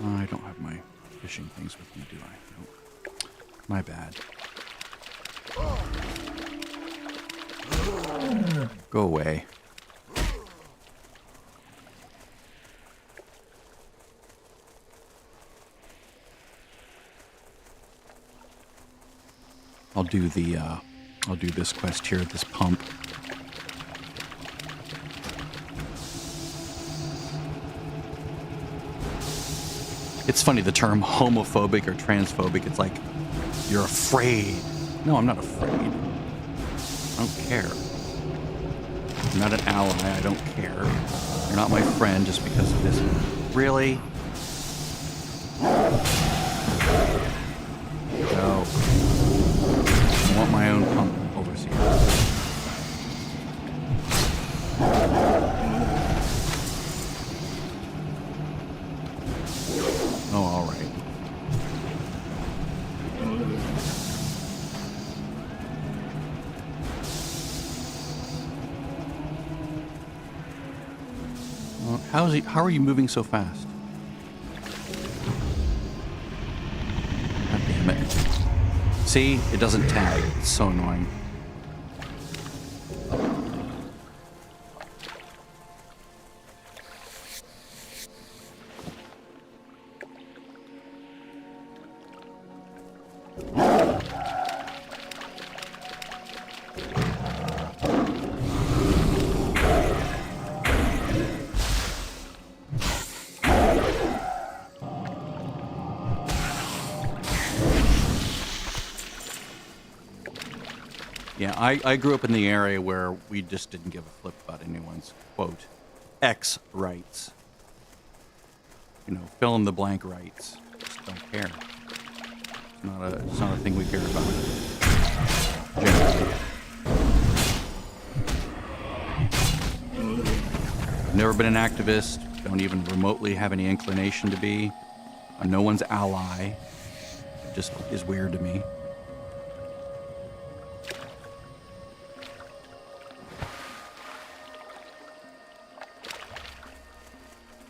I don't have my fishing things with me, do I? Nope. My bad. Go away. I'll do this quest here at this pump. It's funny, the term homophobic or transphobic, it's like, you're afraid. No, I'm not afraid. I don't care. I'm not an ally, I don't care. You're not my friend just because of this. Really? No. I want my own pump overseer. Oh, all right. Well, how are you moving so fast? God damn it. See? It doesn't tag. It's so annoying. Yeah, I grew up in the area where we just didn't give a flip about anyone's, quote, X rights. You know, fill in the blank rights. Just don't care. It's not a thing we care about. Generally. Never been an activist. Don't even remotely have any inclination to be. I'm no one's ally. It just is weird to me.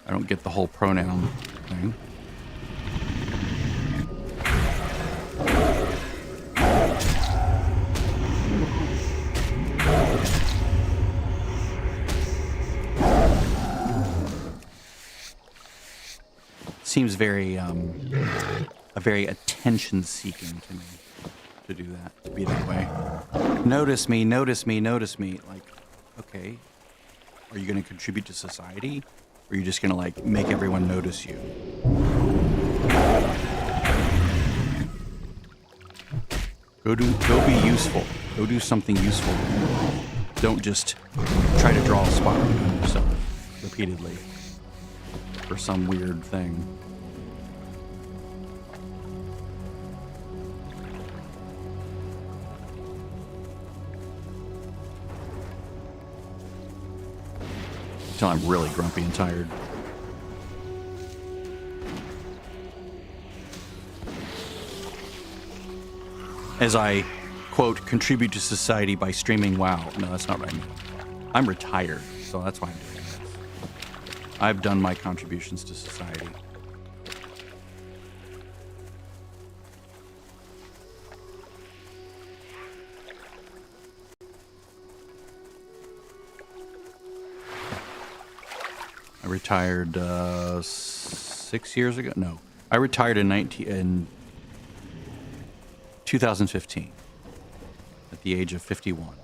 I don't get the whole pronoun thing. Seems very, very attention-seeking to me to do that, to be that way. Notice me, notice me, notice me. Like, okay, are you going to contribute to society? Or are you just going to, like, make everyone notice you? Go be useful. Go do something useful. Don't just try to draw a spotlight on yourself repeatedly for some weird thing. Until I'm really grumpy and tired. As I, quote, contribute to society by streaming WoW. No, that's not what I mean. I'm retired, so that's why I'm doing this. I've done my contributions to society. I retired 6 years ago. No, I retired in 2015 at the age of 51.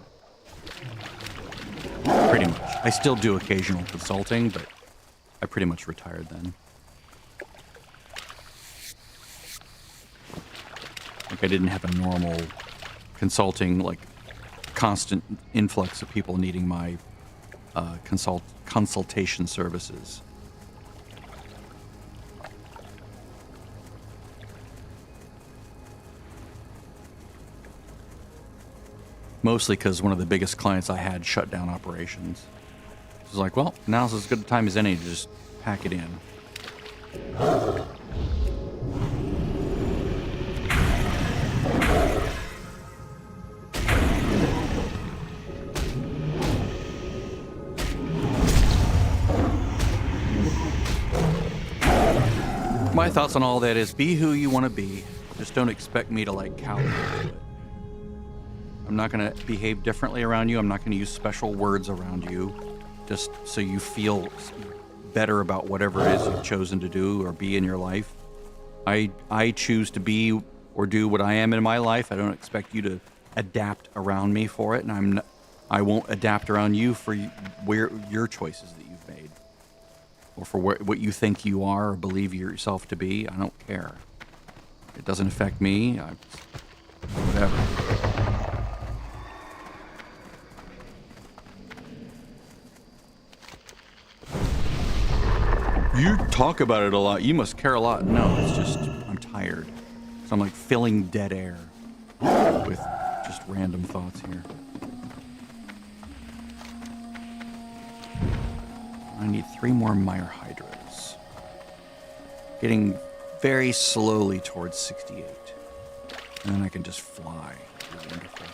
Pretty much. I still do occasional consulting, but I pretty much retired then. Like I didn't have a normal consulting, like constant influx of people needing my consultation services. Mostly because one of the biggest clients I had shut down operations. It was like, well, now's as good a time as any to just pack it in. My thoughts on all that is be who you want to be. Just don't expect me to like cower to it. I'm not going to behave differently around you. I'm not going to use special words around you just so you feel better about whatever it is you've chosen to do or be in your life. I choose to be or do what I am in my life. I don't expect you to adapt around me for it, and I won't adapt around you for your choices that you've made or for what you think you are or believe yourself to be. I don't care. It doesn't affect me. Whatever. You talk about it a lot. You must care a lot. No, it's just I'm tired. So I'm like filling dead air with just random thoughts here. I need 3 more mire hydras. Getting very slowly towards 68. And then I can just fly. It's wonderful.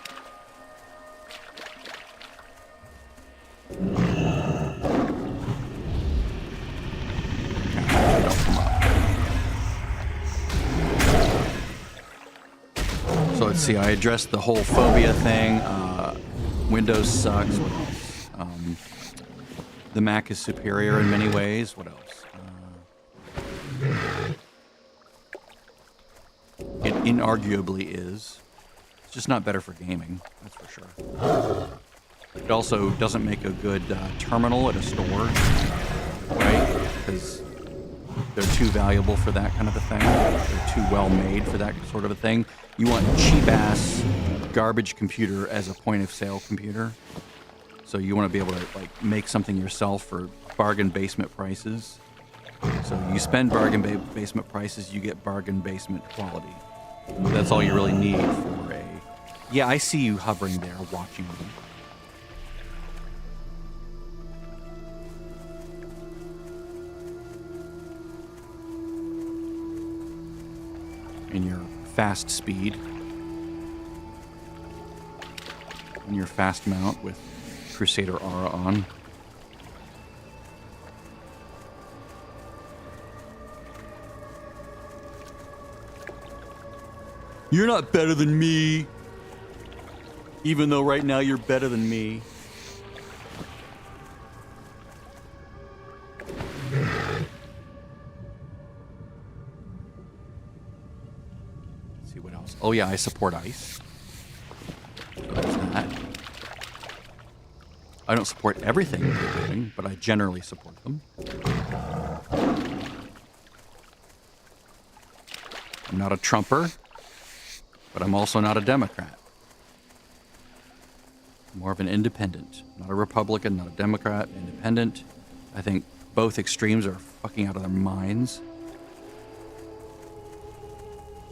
So let's see, I addressed the whole phobia thing. Windows sucks. What else? The Mac is superior in many ways. What else? It inarguably is. It's just not better for gaming, that's for sure. It also doesn't make a good terminal at a store, right? Because they're too valuable for that kind of a thing. They're too well made for that sort of a thing. You want cheap-ass garbage computer as a point-of-sale computer. So you want to be able to like make something yourself for bargain basement prices. So you spend bargain basement prices, you get bargain basement quality. That's all you really need for a... Yeah, I see you hovering there watching me. In your fast speed. In your fast mount with Crusader Aura on. You're not better than me. Even though right now you're better than me. Let's see what else. Oh yeah, I support ice. There's that. I don't support everything they're doing, but I generally support them. I'm not a Trumper, but I'm also not a Democrat. I'm more of an independent. Not a Republican, not a Democrat, independent. I think both extremes are fucking out of their minds.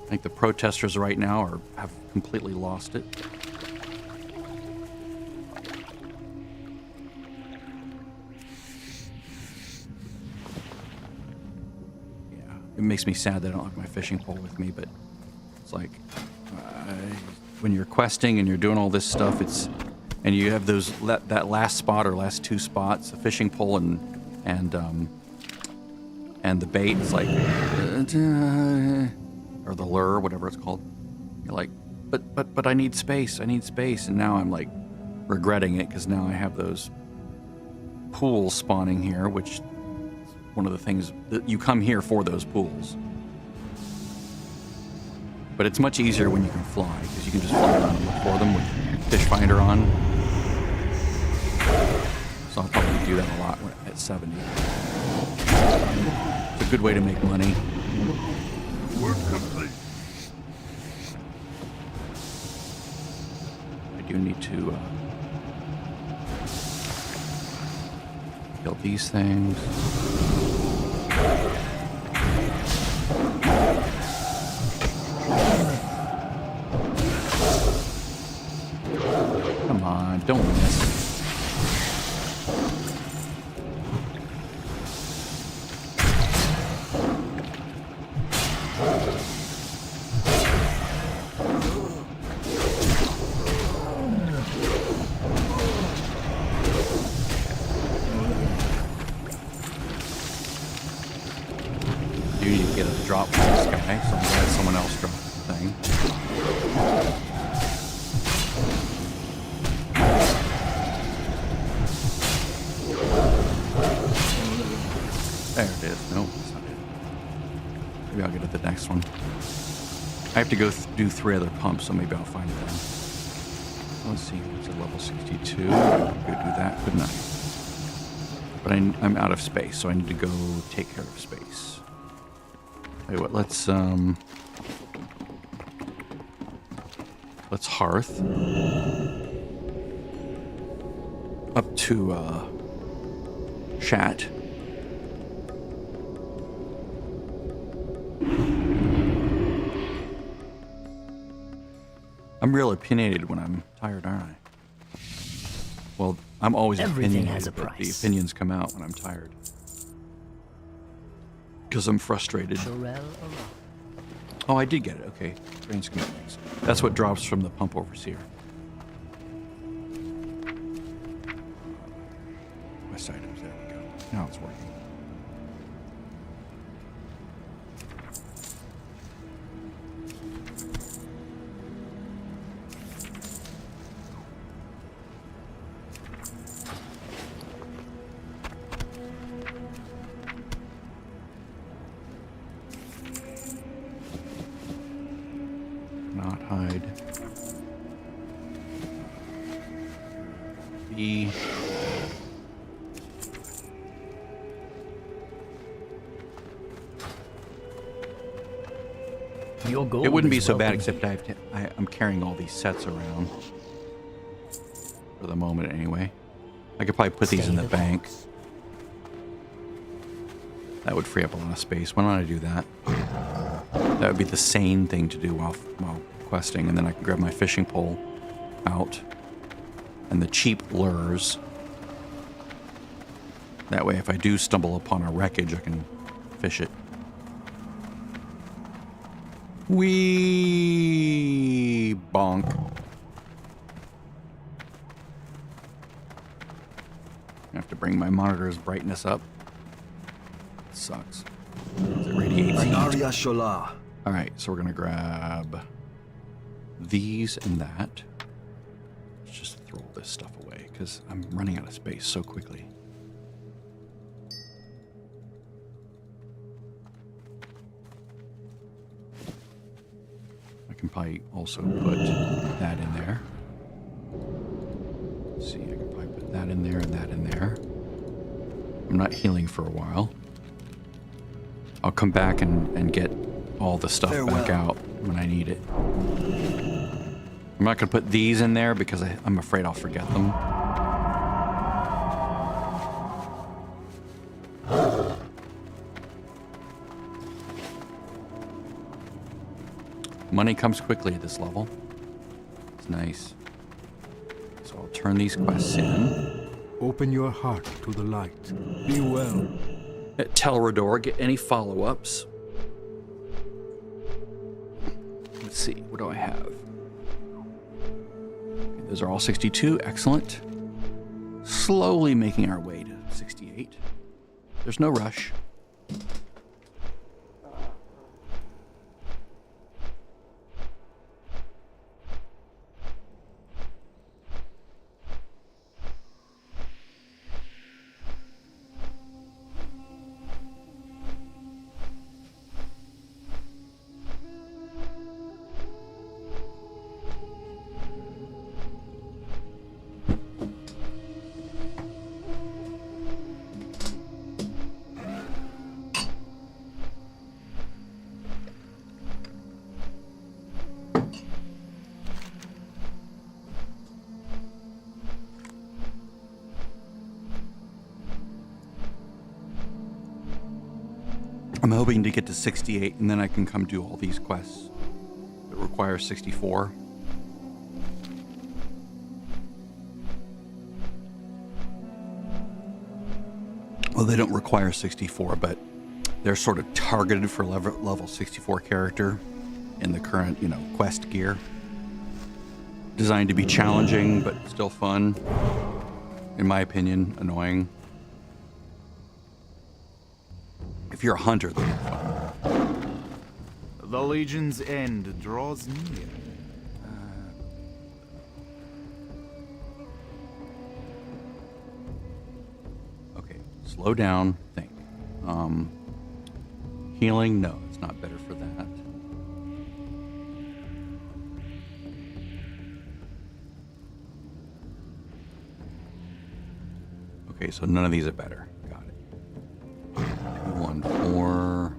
I think the protesters right now have completely lost it. It makes me sad that I don't have my fishing pole with me, but it's like when you're questing and you're doing all this stuff, and you have that last spot or last two spots, the fishing pole and the bait. It's like or the lure, whatever it's called. You're like, but I need space. I need space, and now I'm like regretting it because now I have those pools spawning here, which. One of the things that you come here for those pools. But it's much easier when you can fly, because you can just fly around and look for them with Fish Finder on. So I'll probably do that a lot at 70. It's a good way to make money. Work complete. I do need to kill these things. Come on, don't miss. You need to get a drop from this guy, so I'm glad someone else dropped the thing. There it is. No, that's not it. Maybe I'll get it the next one. I have to go do 3 other pumps, so maybe I'll find it then. Let's see, it's at level 62. I could do that, couldn't I? But I'm out of space, so I need to go take care of space. Tell you what, let's hearth up to chat. I'm real opinionated when I'm tired, aren't I? Well, I'm always Everything opinionated, has a but the price. opinions come out when I'm tired. Because I'm frustrated. Oh, I did get it. Okay. Brain schematics. That's what drops from the pump overseer. Quest items. There we go. Now it's working. Not hide. B. Your goal It wouldn't be is so bad, welcome. except I'm carrying all these sets around. For the moment, anyway. I could probably put these Stay in the the bank. course. That would free up a lot of space. Why don't I do that? That would be the sane thing to do while questing, and then I can grab my fishing pole out and the cheap lures. That way, if I do stumble upon a wreckage, I can fish it. Wee bonk. I have to bring my monitor's brightness up. It sucks. It radiates heat. Anaria Shola. All right, so we're gonna grab these and that. Let's just throw all this stuff away because I'm running out of space so quickly. I can probably also put that in there. Let's see, I can probably put that in there and that in there. I'm not healing for a while. I'll come back and get all the stuff back out when I need it. I'm not going to put these in there because I'm afraid I'll forget them. Money comes quickly at this level. It's nice. So I'll turn these quests in. Open your heart to the light. Be well. At Telrador, get any follow-ups. Let's see, what do I have? Okay, those are all 62, excellent. Slowly making our way to 68. There's no rush. I'm hoping to get to 68 and then I can come do all these quests that require 64. Well, they don't require 64, but they're sort of targeted for level 64 character in the current, quest gear. Designed to be challenging, but still fun. In my opinion, annoying. If you're a hunter, then they're fun. The Legion's end draws near. Okay, slow down, think. Healing, no, it's not better for that. Okay, so none of these are better. Got it. 214.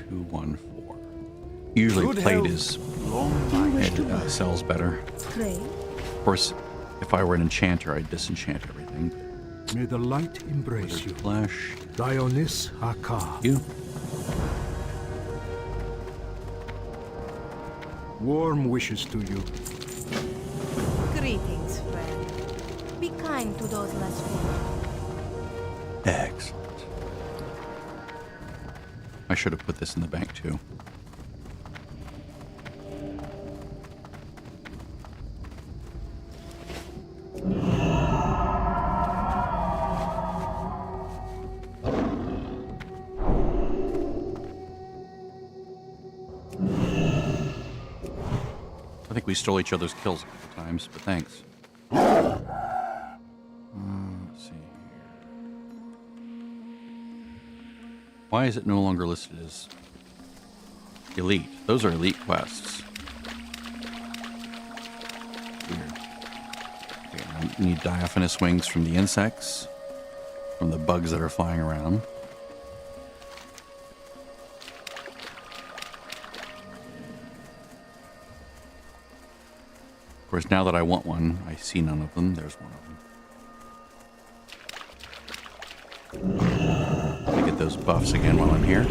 214. Usually Good plate health. is Long sells better. Pray. Of course, if I were an enchanter, I'd disenchant everything. May the light embrace you. Flesh. Dionis Hakar. You. Warm wishes to you. Greetings, friend. Be kind to those less fortunate. Excellent. I should have put this in the bank too. I think we stole each other's kills a couple times, but thanks. Let's see here. Why is it no longer listed as elite? Those are elite quests. Weird. Okay, I need diaphanous wings from the insects, from the bugs that are flying around. Of course, now that I want one, I see none of them. There's one of them. Let me get those buffs again while I'm here.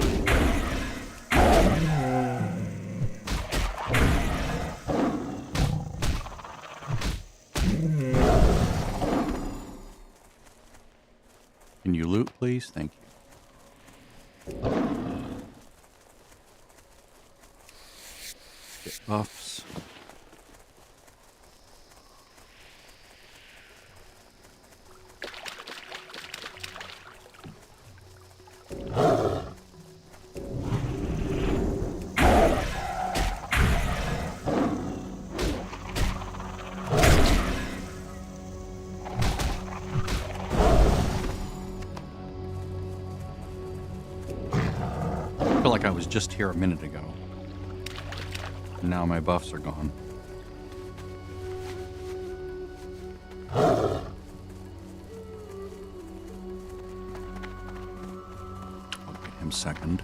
Can you loot, please? Thank you. Get buffs. feel like I was just here a minute ago. And now my buffs are gone. I'll get him second.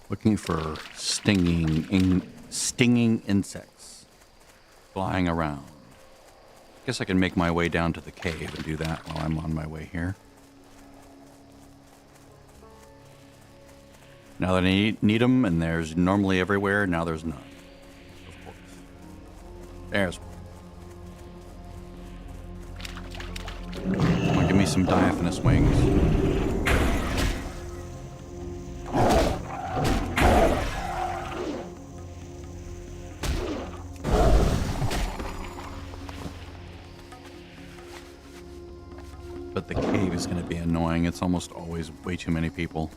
Looking for stinging insects flying around. Guess I can make my way down to the cave and do that while I'm on my way here. Now that I need them, and there's normally everywhere, now there's none. Of course. There's one. Come on, give me some diaphanous wings. But the cave is going to be annoying. It's almost always way too many people.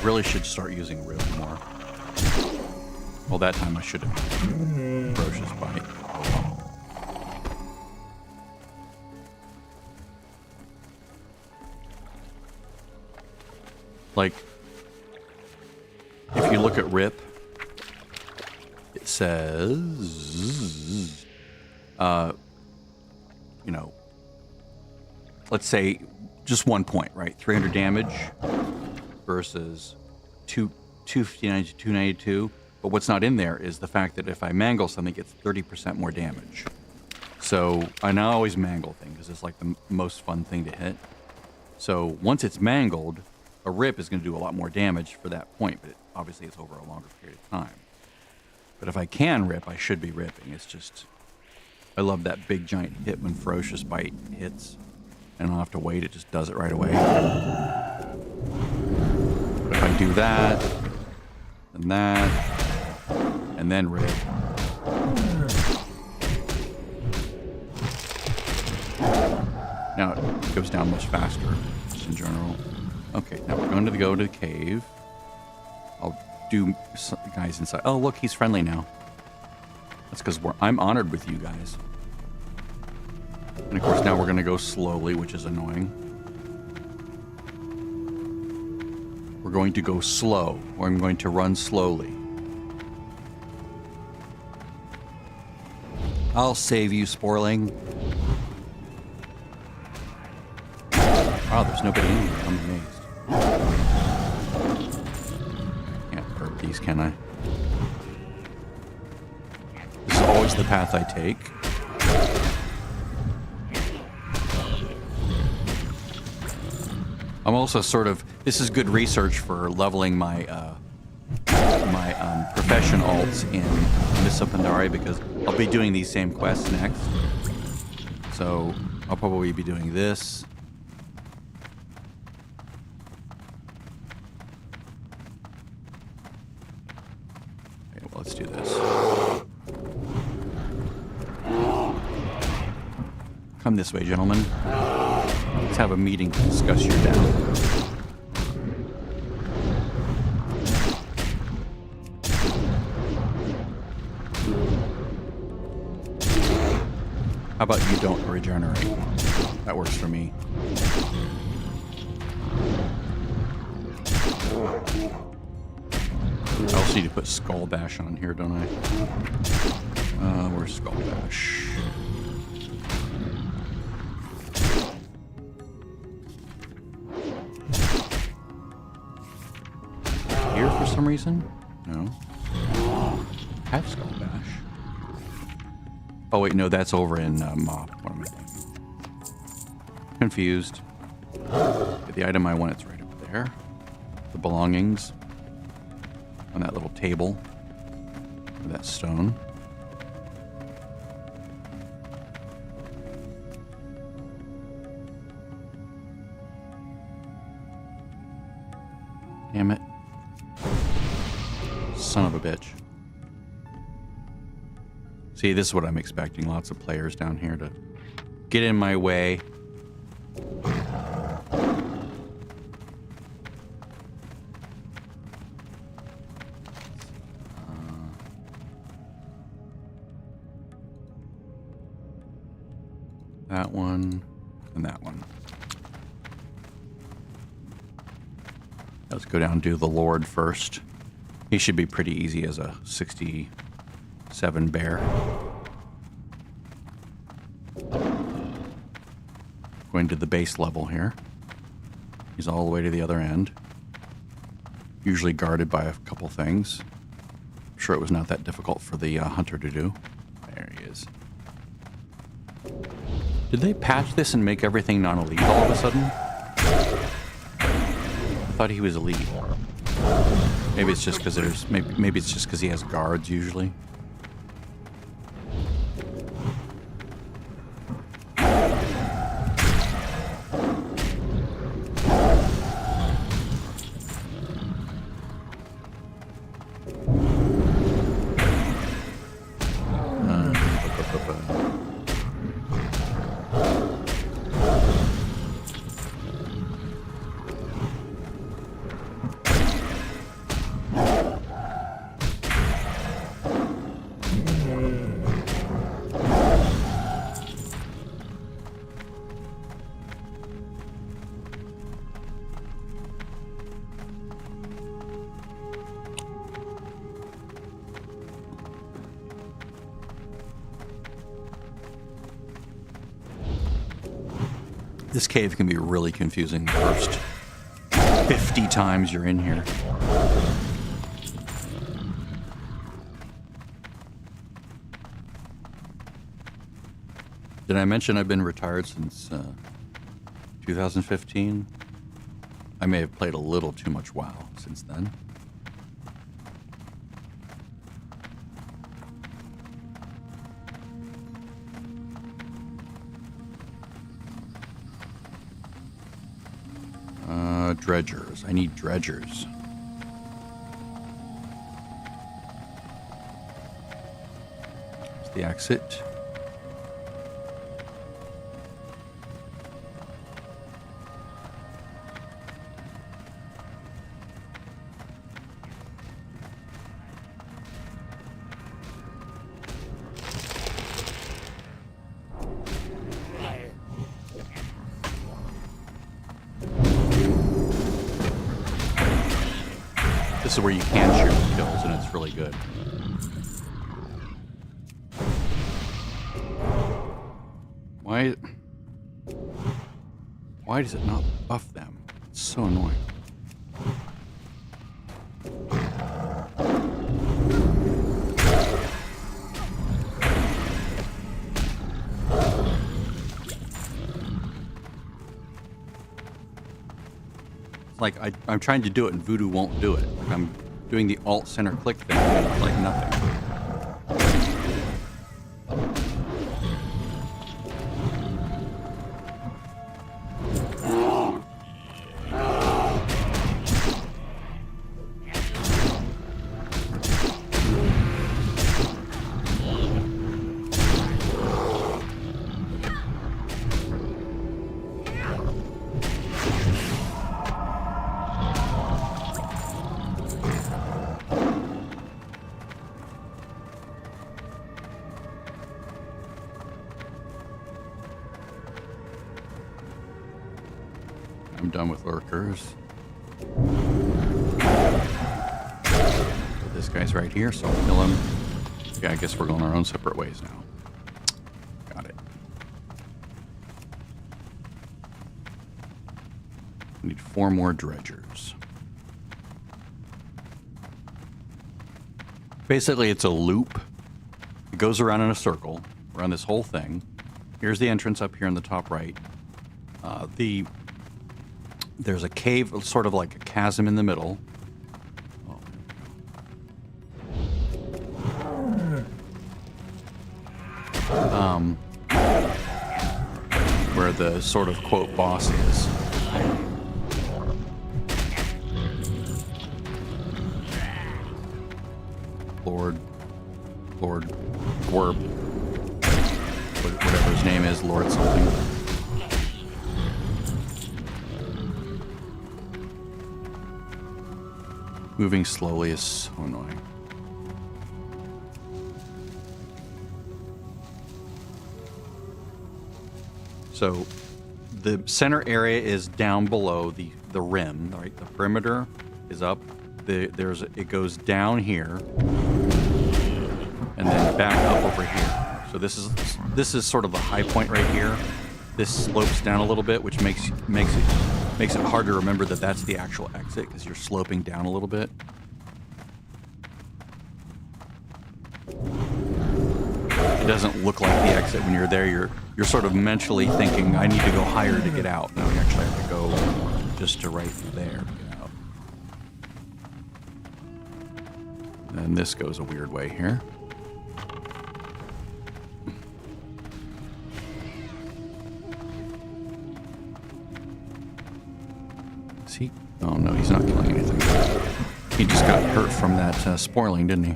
Really should start using Rip more. Well, that time I should have. Ferocious Bite. Like, if you look at Rip, it says, you know, let's say just 1 point, right? 300 damage versus 259 to 292. But what's not in there is the fact that if I mangle something, it's 30% more damage. So I now always mangle things because it's like the most fun thing to hit. So once it's mangled, a rip is going to do a lot more damage for that point, but obviously it's over a longer period of time. But if I can rip, I should be ripping. It's just, I love that big giant hit when Ferocious Bite hits. And I don't have to wait, it just does it right away. But if I do that, and then rip. Now it goes down much faster, just in general. Okay, now we're going to go to the cave. I'll do guys inside. Oh, look, he's friendly now. That's because I'm honored with you guys. And of course, now we're going to go slowly, which is annoying. We're going to go slow, or I'm going to run slowly. I'll save you, Sporling. Wow, there's nobody in here. I'm amazed. Can't hurt these, can I? This is always the path I take. I'm also sort of, this is good research for leveling my profession alts in Mists of Pandaria, because I'll be doing these same quests next. So I'll probably be doing this. Okay, well, let's do this. Come this way, gentlemen. Let's have a meeting to discuss your down. How about you don't regenerate? That works for me. I also need to put Skull Bash on here, don't I? Where's Skull Bash? Here for some reason? No. I have Skull Bash. Oh wait, no, that's over in Mop. What am I thinking? Confused. Okay, the item I want, it's right up there. The belongings on that little table. Or that stone. Damn it. Son of a bitch. See, this is what I'm expecting. Lots of players down here to get in my way. That one and that one. Let's go down and do the Lord first. He should be pretty easy as a 67 bear. Going to the base level here. He's all the way to the other end. Usually guarded by a couple things. I'm sure it was not that difficult for the hunter to do. There he is. Did they patch this and make everything non-elite all of a sudden? I thought he was elite. Maybe it's just because there's maybe it's just because he has guards usually. This cave can be really confusing the first 50 times you're in here. Did I mention I've been retired since 2015? I may have played a little too much WoW since then. Dredgers. I need dredgers. There's the exit. This is where you can shoot kills, and it's really good. Why does it not buff them? It's so annoying. Like, I'm trying to do it and Voodoo won't do it. Like, I'm doing the alt center click thing and it's like nothing. I'm done with lurkers. This guy's right here, so I'll kill him. Yeah, I guess we're going our own separate ways now. Got it. We need 4 more dredgers. Basically, it's a loop. It goes around in a circle, Run this whole thing. Here's the entrance up here in the top right. There's a cave, sort of like a chasm in the middle. Where the sort of quote boss is. Lord Gorb, whatever his name is, Lord something. Moving slowly is so annoying. So the center area is down below the rim, right? The perimeter is up. It goes down here and then back up over here. So this is sort of the high point right here. This slopes down a little bit, which makes it hard to remember that that's the actual exit because you're sloping down a little bit. It doesn't look like the exit when you're there. You're sort of mentally thinking, I need to go higher to get out. No, you actually have to go just to right there to get out. And this goes a weird way here. Is he? Oh no, he's not killing anything. He just got hurt from that spoiling, didn't he?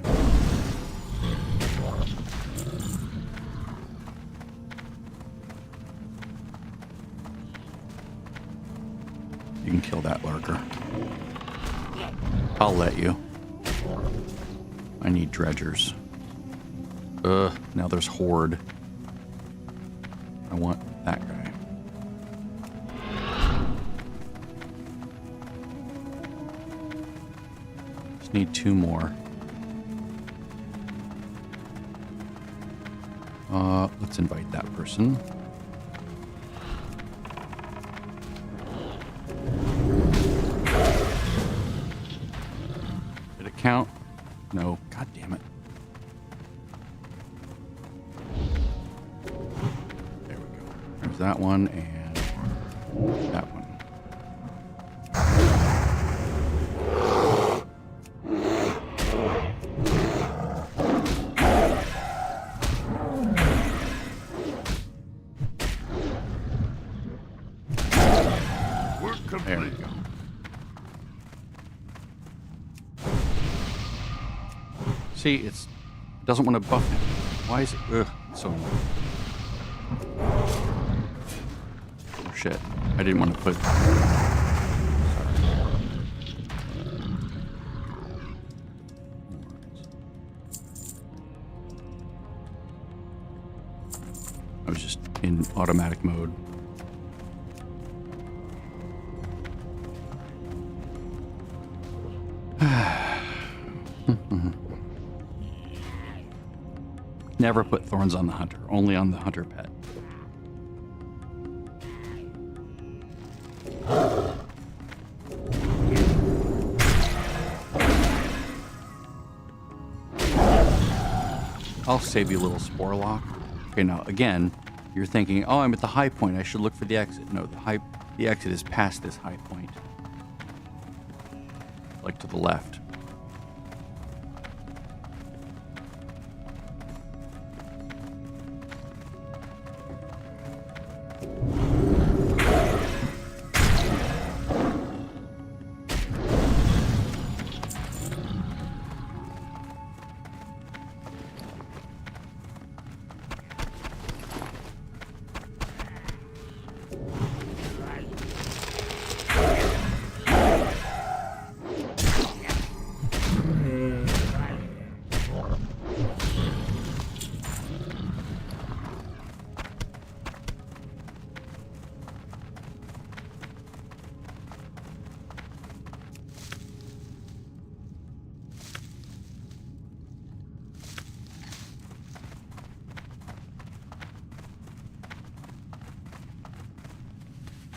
You can kill that lurker. I'll let you. I need dredgers. Now there's Horde. I want that guy. Just need 2 more. Let's invite that person. Did it count? No. God damn it. There we go. There's that one and that one. Work There we complete. go. See, it doesn't want to buff it. Why is it? Ugh, it's so annoying. Oh shit! I didn't want to put. I was just in automatic mode. Never put thorns on the hunter, only on the hunter pet. I'll save you a little spore lock. Okay, now again, you're thinking, oh, I'm at the high point. I should look for the exit. No, the exit is past this high point. Like to the left.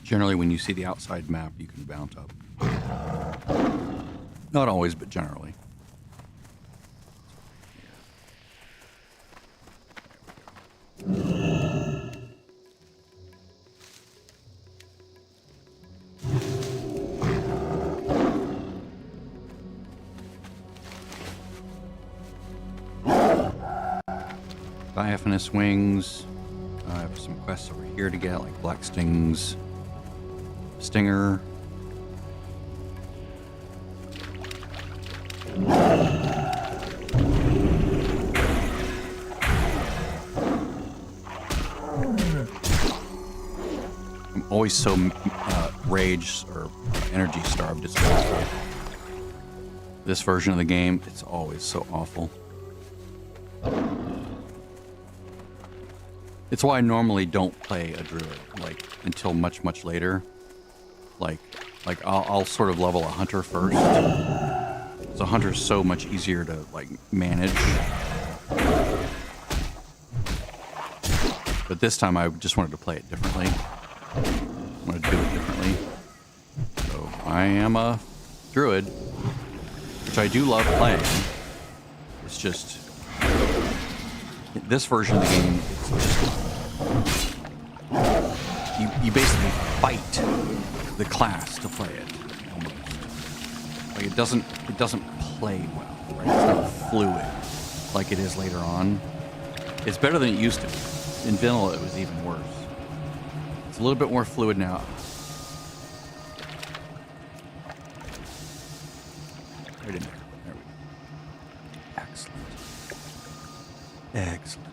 Generally, when you see the outside map, you can bounce up. Not always, but generally. Diaphanous wings. I have some quests over here to get, like Black Stings, Stinger. I'm always so rage or energy starved. It's awful. This version of the game, it's always so awful. It's why I normally don't play a druid like until much later. Like I'll sort of level a hunter first. So hunter's so much easier to like manage. But this time I just wanted to play it differently. I wanted to do it differently. So I am a druid, which I do love playing. It's just this version of the game, it's just you basically fight the class to play it almost. Like it doesn't play well, right? It's not fluid like it is later on. It's better than it used to be. In vanilla it was even worse. It's a little bit more fluid now. Right in there. There we go. Excellent. Excellent.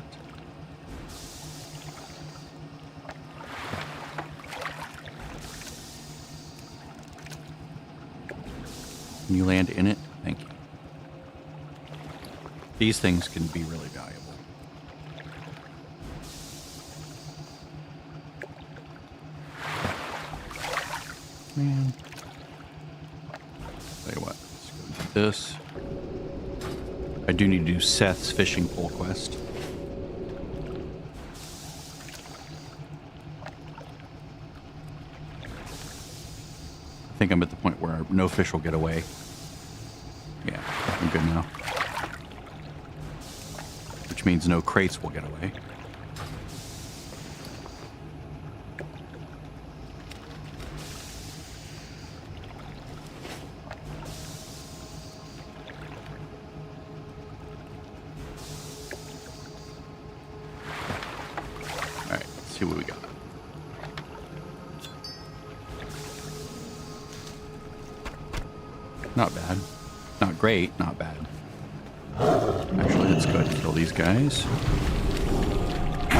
Can you land in it? Thank you. These things can be really valuable. Man. Tell you what, let's go do this. I do need to do Seth's fishing pole quest. I think I'm at the point where no fish will get away. Yeah, I'm good now. Which means no crates will get away. Alright, let's see what we got. Not bad. Not great, not bad. Actually, let's go ahead and kill these guys. I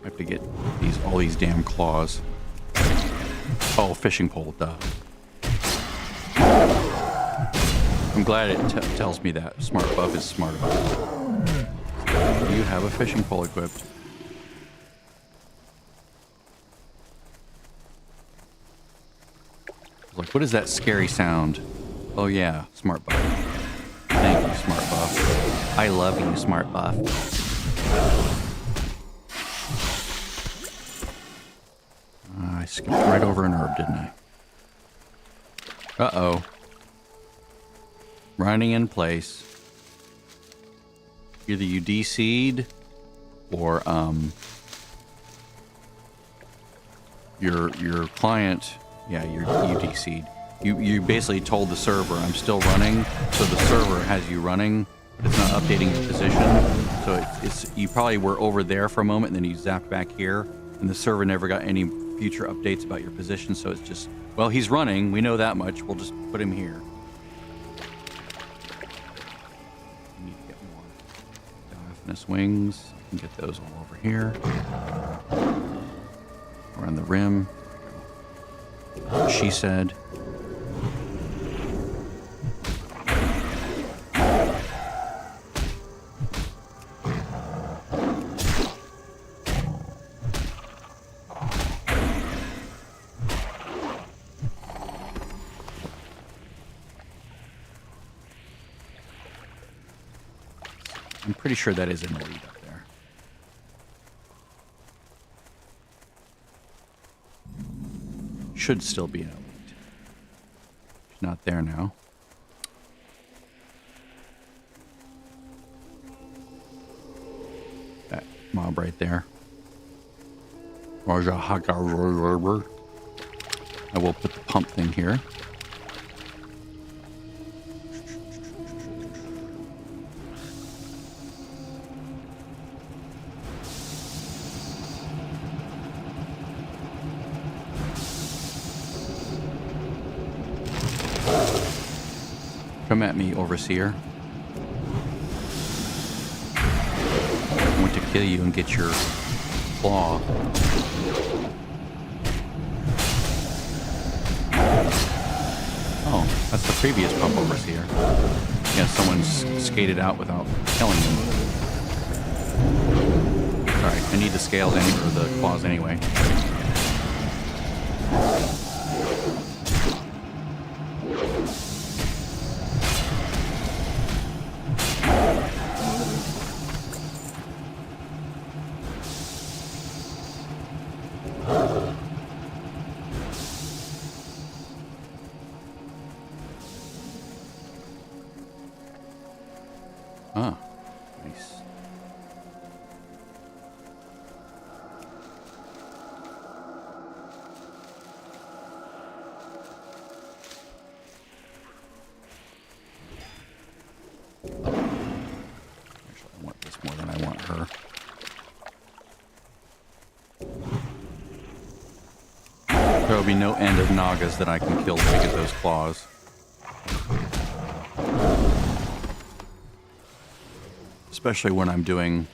have to get all these damn claws. Oh, fishing pole, duh. I'm glad it tells me that. Smart Buff is smart about it. You have a fishing pole equipped. Like, what is that scary sound? Oh yeah, Smart Buff. Thank you, Smart Buff. I love you, Smart Buff. I skipped right over an herb, didn't I? Uh-oh. Running in place. Either you DC'd or your client, yeah, you DC'd. You basically told the server I'm still running, so the server has you running, but it's not updating your position. So it's you probably were over there for a moment, and then you zapped back here, and the server never got any future updates about your position. So it's just, well, he's running. We know that much. We'll just put him here. Wings. I can get those all over here. Around the rim. She said. I'm pretty sure that is an elite up there. Should still be an elite. She's not there now. That mob right there. Raja Hagar. I will put the pump thing here. Come at me, Overseer. I want to kill you and get your claw. Oh, that's the previous pump Overseer. Yeah, someone's skated out without killing him. Sorry, I need the scales or the claws anyway. Ah, nice. Actually, I want this more than I want her. There will be no end of Nagas that I can kill to get those claws. Especially when I'm doing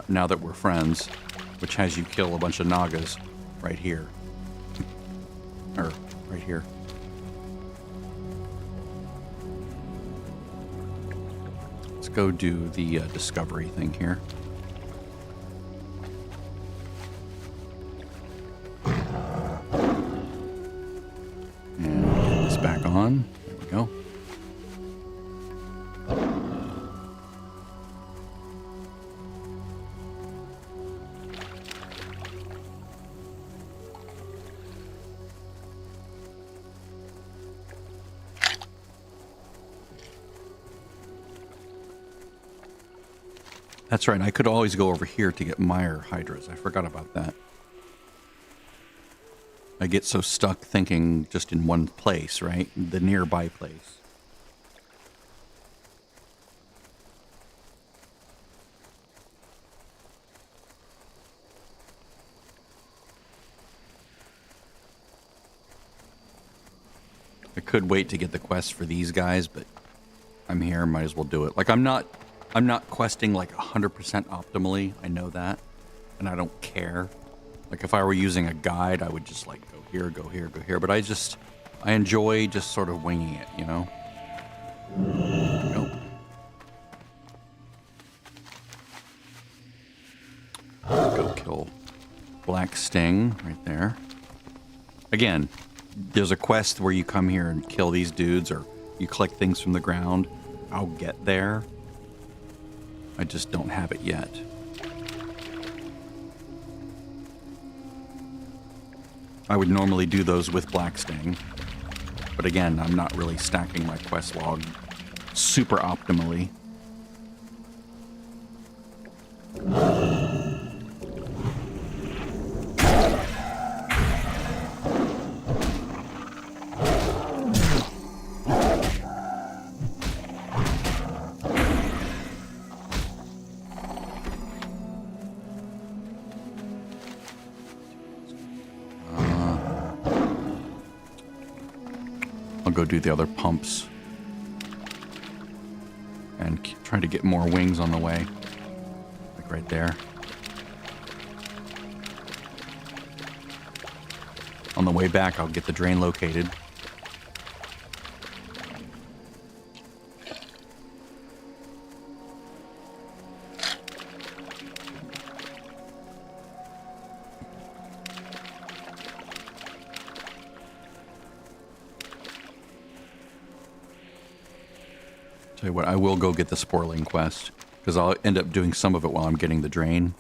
Now That We're Friends, which has you kill a bunch of Nagas right here. Or right here. Let's go do the discovery thing here. And get this back on. There we go. That's right. I could always go over here to get Mire Hydras. I forgot about that. I get so stuck thinking just in one place, right? The nearby place. I could wait to get the quest for these guys, but I'm here, might as well do it. Like, I'm not questing like 100% optimally. I know that, and I don't care. Like, if I were using a guide, I would just like go here, go here, go here. But I enjoy just sort of winging it, you know? There we go. Let's go kill Black Sting right there. Again, there's a quest where you come here and kill these dudes, or you collect things from the ground. I'll get there. I just don't have it yet. I would normally do those with Black Sting, but again, I'm not really stacking my quest log super optimally. Go do the other pumps and try to get more wings on the way, like right there. On the way back, I'll get the drain located. Tell you what, I will go get the Sporling quest, because I'll end up doing some of it while I'm getting the drain.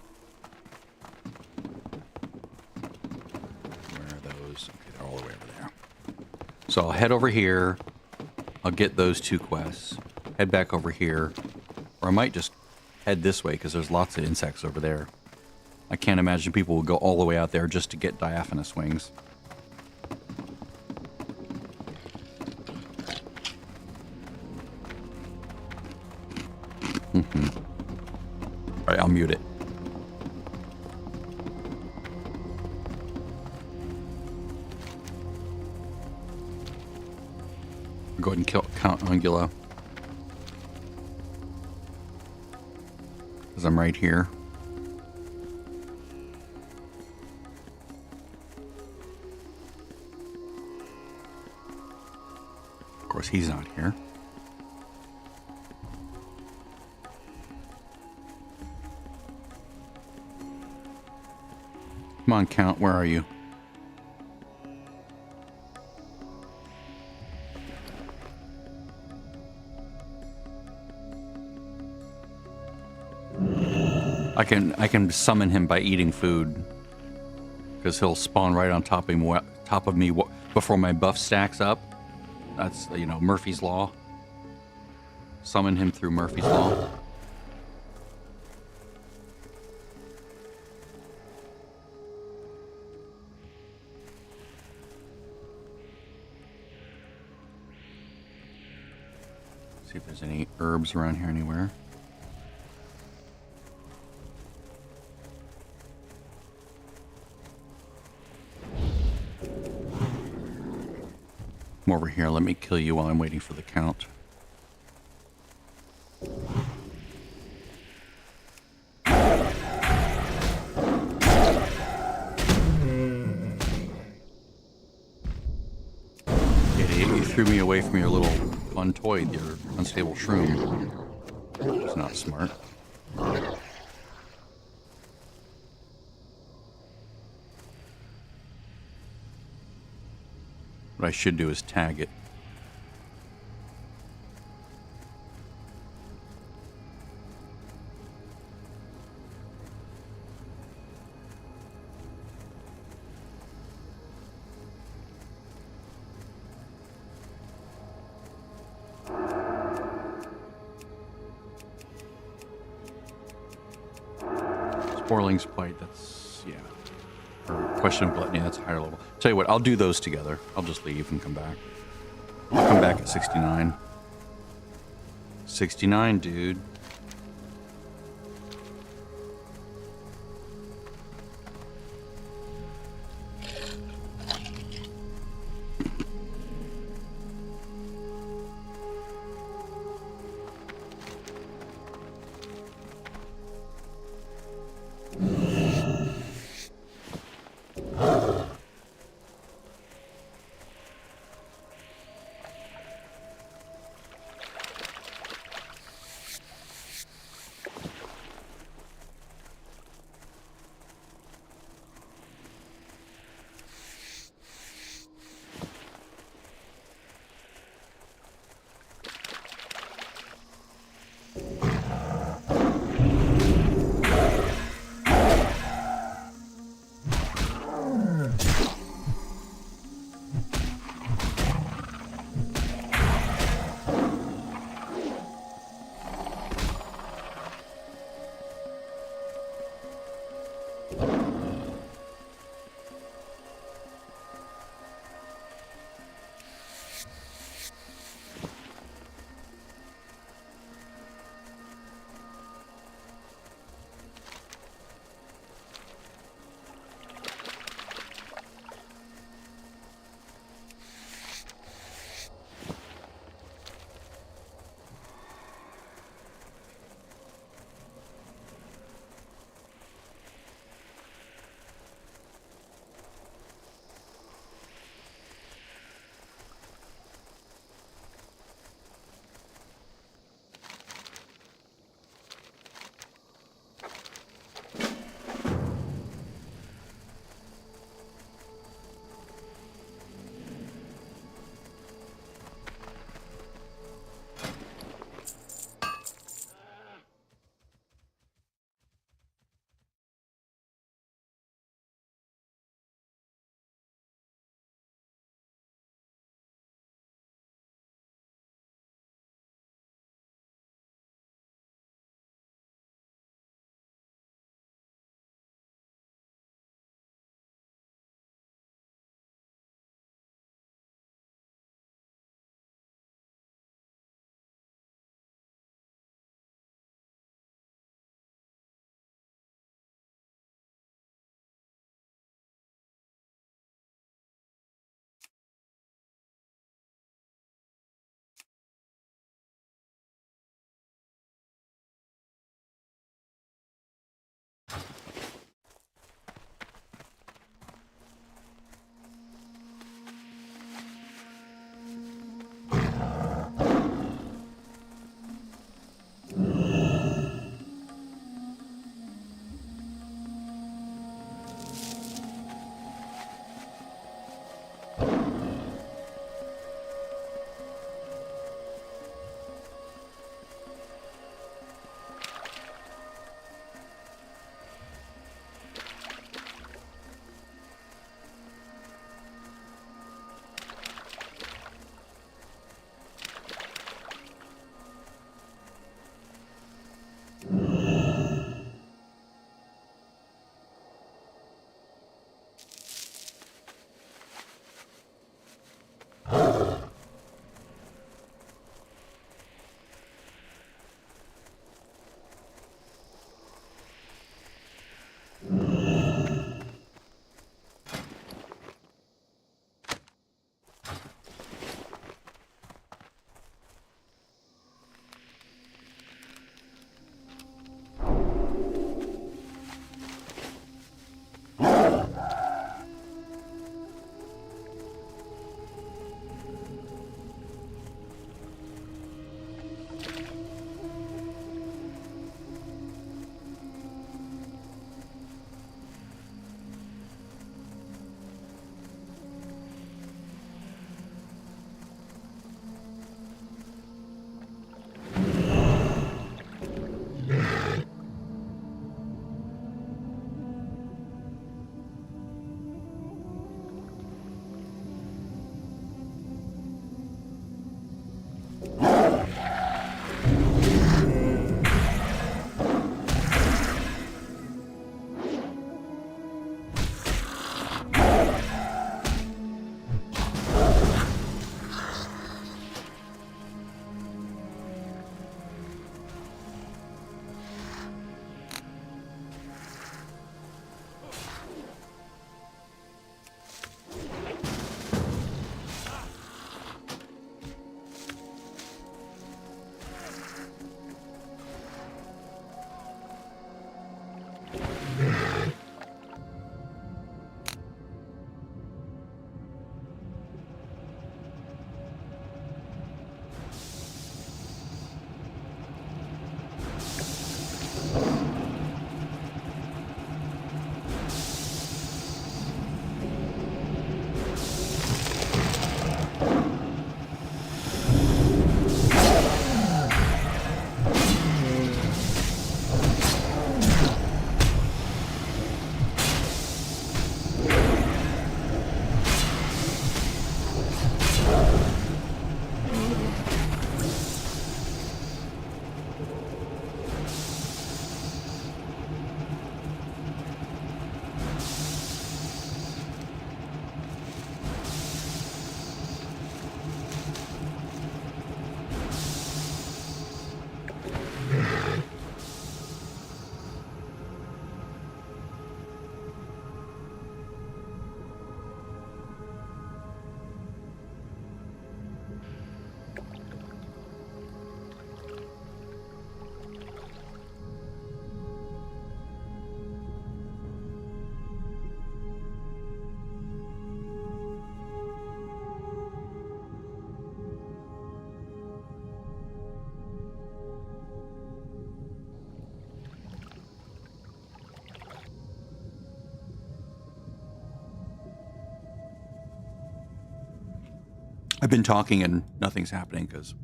Where are those? Okay, they're all the way over there. So I'll head over here. I'll get those two quests. Head back over here. Or I might just head this way, because there's lots of insects over there. I can't imagine people will go all the way out there just to get diaphanous wings. Alright, I'll mute it. Go ahead and count Ungula. Because I'm right here. Of course, he's not here. Come on, Count, where are you? I can summon him by eating food, because he'll spawn right on top of me before my buff stacks up. That's, you know, Murphy's Law. Summon him through Murphy's Law. See if there's any herbs around here anywhere. Come over here, let me kill you while I'm waiting for the count. Idiot, you threw me away from your little fun toy, your unstable shroom. It's not smart. What I should do is tag it. Sporling's Plight, that's, yeah. Or Question of Gluttony, that's a higher level. Tell you what, I'll do those together. I'll just leave and come back. I'll come back at 69. 69, dude. I've been talking and nothing's happening because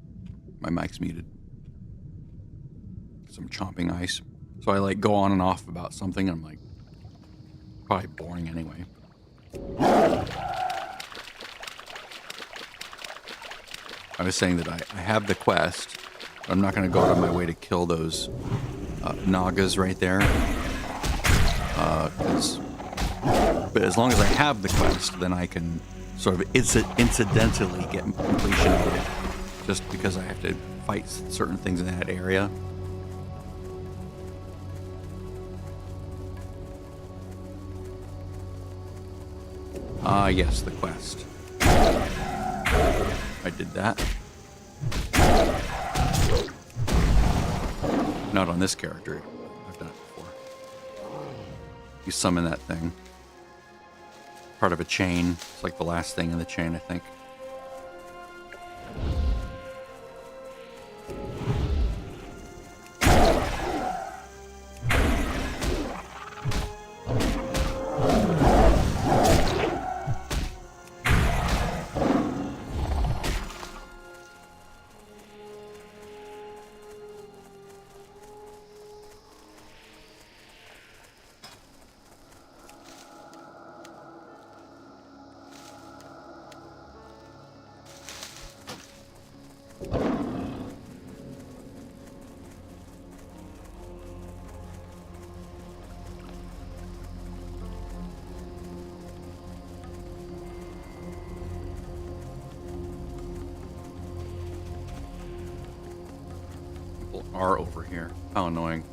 my mic's muted. Because I'm chomping ice. So I like go on and off about something and I'm like, probably boring anyway. I was saying that I have the quest, but I'm not going to go out of my way to kill those Nagas right there. But as long as I have the quest, then I can sort of incidentally get completion of it, just because I have to fight certain things in that area. Yes, the quest. I did that. Not on this character. I've done it before. You summon that thing. Part of a chain. It's like the last thing in the chain, I think. Are over here. How annoying.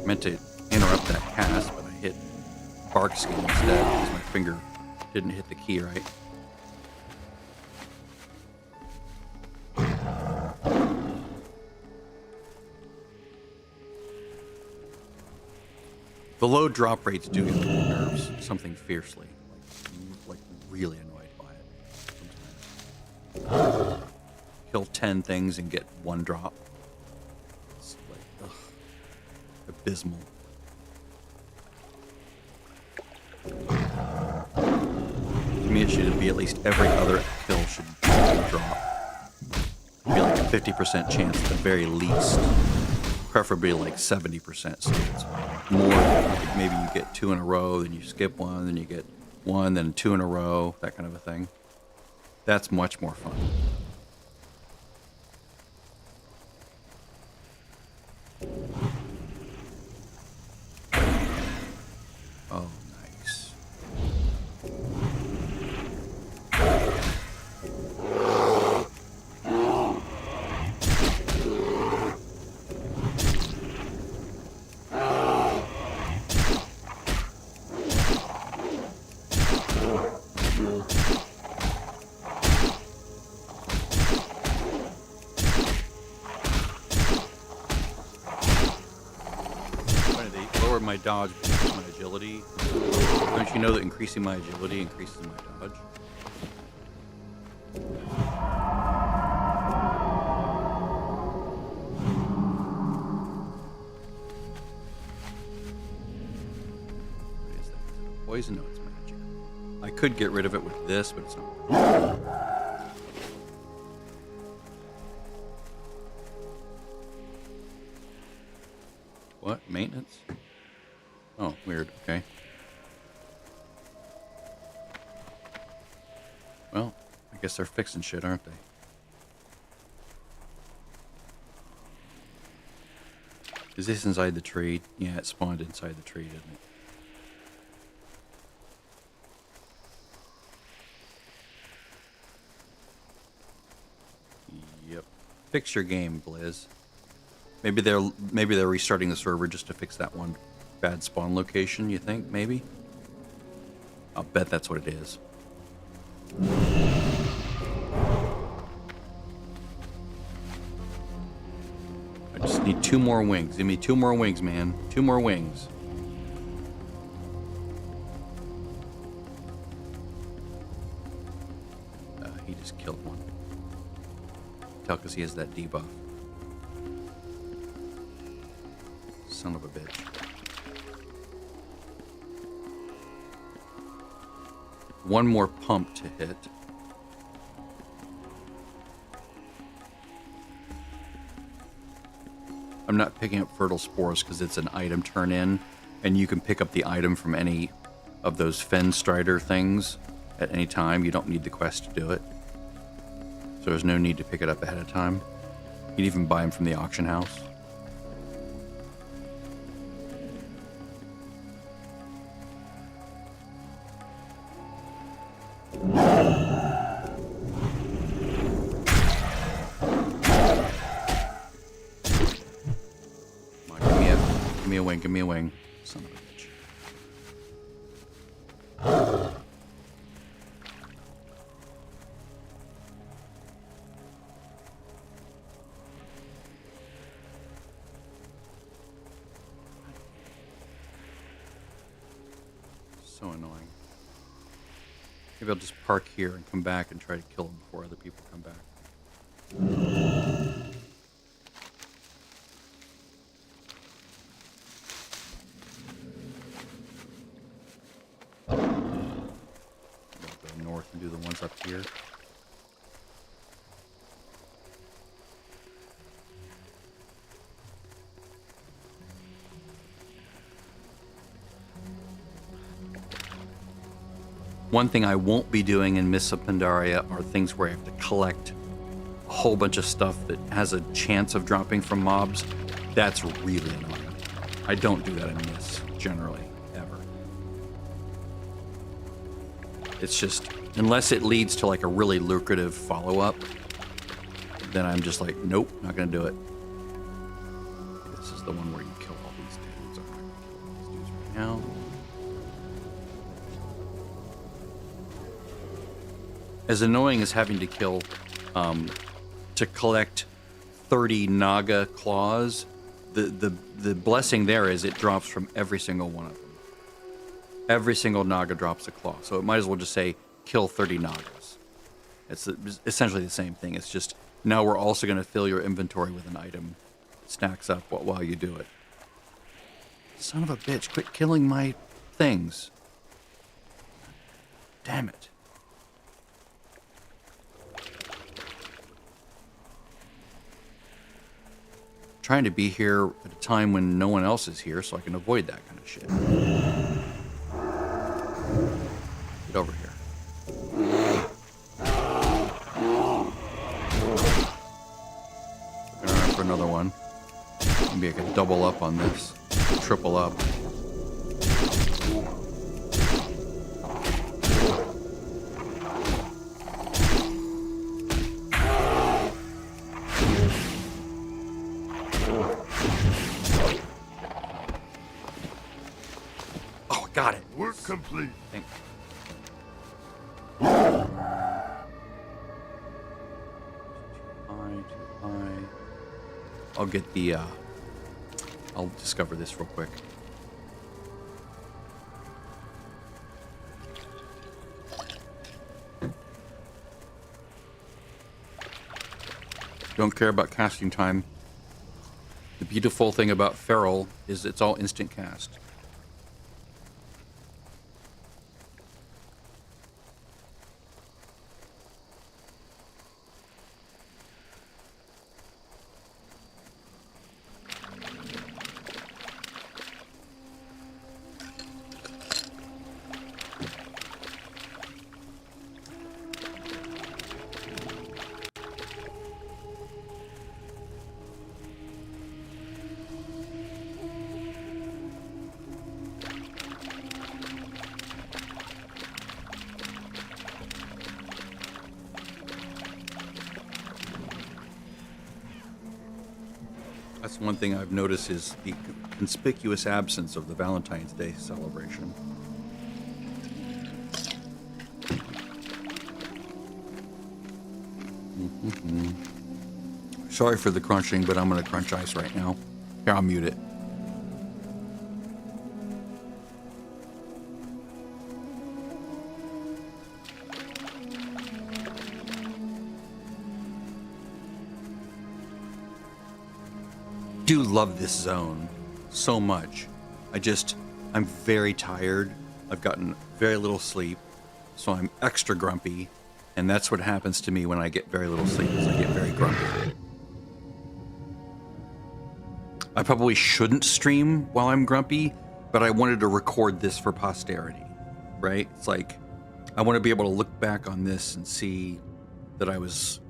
Meant to interrupt that cast, but I hit bark skin instead because my finger didn't hit the key right. The low drop rates do get on my nerves, something fiercely, like really annoyed by it sometimes. Kill 10 things and get 1 drop. It's like, ugh. Abysmal. To me, it should be at least every other kill should drop. It'd be like a 50% chance at the very least. Preferably like 70%. So it's more. Maybe you get 2 in a row, then you skip 1, then you get 1, then 2 in a row, that kind of a thing. That's much more fun. Oh, nice. My dodge boosts my agility. Don't you know that increasing my agility increases my dodge? What is that? Poison? No, it's magic. I could get rid of it with this, but it's not. What? Maintenance? Oh, weird. Okay. Well, I guess they're fixing shit, aren't they? Is this inside the tree? Yeah, it spawned inside the tree, didn't it? Yep. Fix your game, Blizz. Maybe they're restarting the server just to fix that one Bad spawn location, you think? Maybe? I'll bet that's what it is. I just need 2 more wings. Give me 2 more wings, man. 2 more wings. He just killed one. Tell because he has that debuff. Son of a bitch. One more pump to hit. I'm not picking up fertile spores because it's an item turn in, and you can pick up the item from any of those Fen Strider things at any time. You don't need the quest to do it. So there's no need to pick it up ahead of time. You can even buy them from the auction house. Give me a wing. Son of a bitch. So annoying. Maybe I'll just park here and come back and try to kill him before other people come back. And do the ones up here. One thing I won't be doing in Mists of Pandaria are things where I have to collect a whole bunch of stuff that has a chance of dropping from mobs. That's really annoying. I don't do that in Mists, generally, ever. It's just, unless it leads to like a really lucrative follow-up, then I'm just like, nope, not gonna do it. This is the one where you kill all these dudes. I'm not gonna kill all these dudes right now. As annoying as having to kill, to collect 30 Naga claws, the blessing there is it drops from every single one of them. Every single Naga drops a claw, so it might as well just say, kill 30 Nagas. It's essentially the same thing. It's just, now we're also going to fill your inventory with an item. It stacks up while you do it. Son of a bitch, quit killing my things. Damn it. Trying to be here at a time when no one else is here so I can avoid that kind of shit. Get over here. Looking around for another one. Maybe I could double up on this. Triple up. Oh, got it. Work complete. Thanks. Too high. I'll get the, I'll discover this real quick. Don't care about casting time. The beautiful thing about Feral is it's all instant cast. That's one thing I've noticed is the conspicuous absence of the Valentine's Day celebration. Sorry for the crunching, but I'm going to crunch ice right now. Here, I'll mute it. Do love this zone so much. I'm very tired. I've gotten very little sleep, so I'm extra grumpy, and that's what happens to me when I get very little sleep, is I get very grumpy. I probably shouldn't stream while I'm grumpy, but I wanted to record this for posterity, right? It's like, I want to be able to look back on this and see that I was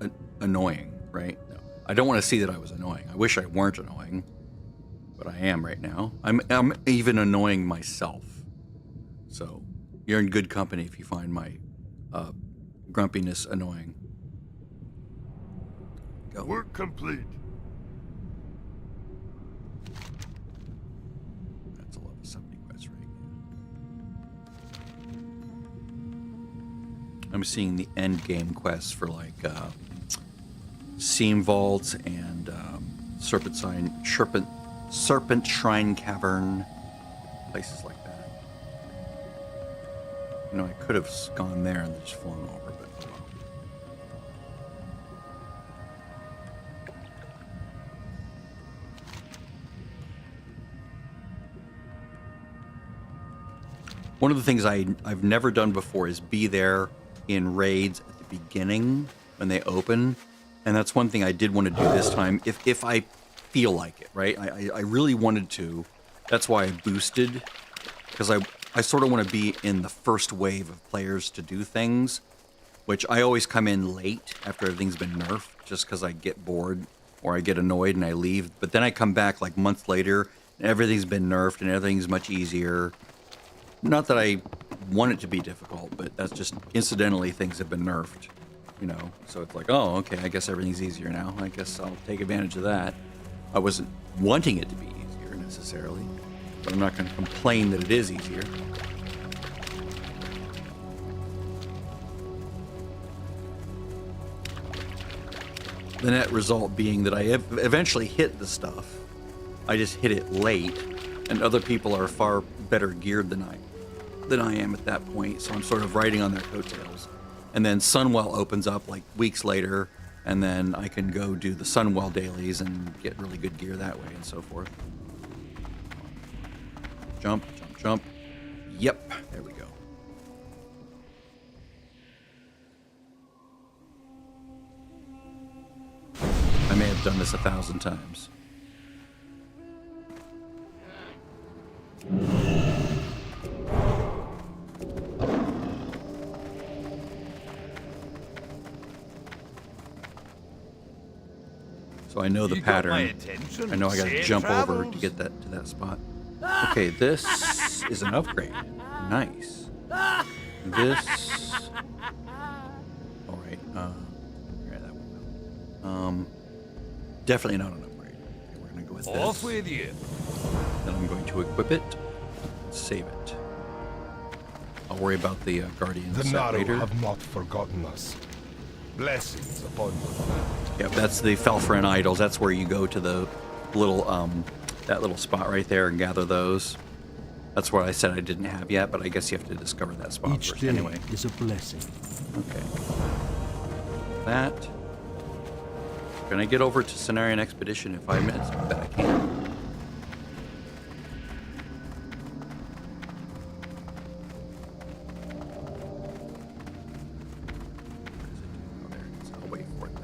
annoying, right? No, I don't want to see that I was annoying. I wish I weren't annoying, but I am right now. I'm even annoying myself. So you're in good company if you find my grumpiness annoying. Go. Work complete. That's a level 70 quest right here. I'm seeing the end game quests for like Seam Vault and Serpent Shrine Cavern, places like that. You know, I could have gone there and just flown over, but oh well. One of the things I've never done before is be there in raids at the beginning when they open. And that's one thing I did want to do this time, if I feel like it, right? I really wanted to. That's why I boosted, because I sort of want to be in the first wave of players to do things, which I always come in late after everything's been nerfed, just because I get bored or I get annoyed and I leave. But then I come back like months later and everything's been nerfed and everything's much easier. Not that I want it to be difficult, but that's just incidentally things have been nerfed. You know, so it's like, oh, okay, I guess everything's easier now. I guess I'll take advantage of that. I wasn't wanting it to be easier necessarily, but I'm not going to complain that it is easier. The net result being that I eventually hit the stuff. I just hit it late, and other people are far better geared than I am at that point, so I'm sort of riding on their coattails. And then Sunwell opens up like weeks later, and then I can go do the Sunwell dailies and get really good gear that way and so forth. Jump, jump, jump. Yep, there we go. I may have done this 1,000 times. So I know the pattern. I know I gotta jump over to get that to that spot. Okay, this is an upgrade. Nice. This. All right. Yeah, that one. Definitely not an upgrade. Okay, we're gonna go with this. Off with you. Then I'm going to equip it. Save it. I'll worry about the Guardians The Naru later. have not forgotten us. Blessings upon them. Yep, that's the Felfrin idols. That's where you go to the little that little spot right there and gather those. That's what I said I didn't have yet, but I guess you have to discover that spot Each first day anyway. is a blessing. Okay. That. Can I get over to Cenarian Expedition in 5 minutes? I bet I can. Oh, there it is. I'll wait for it then.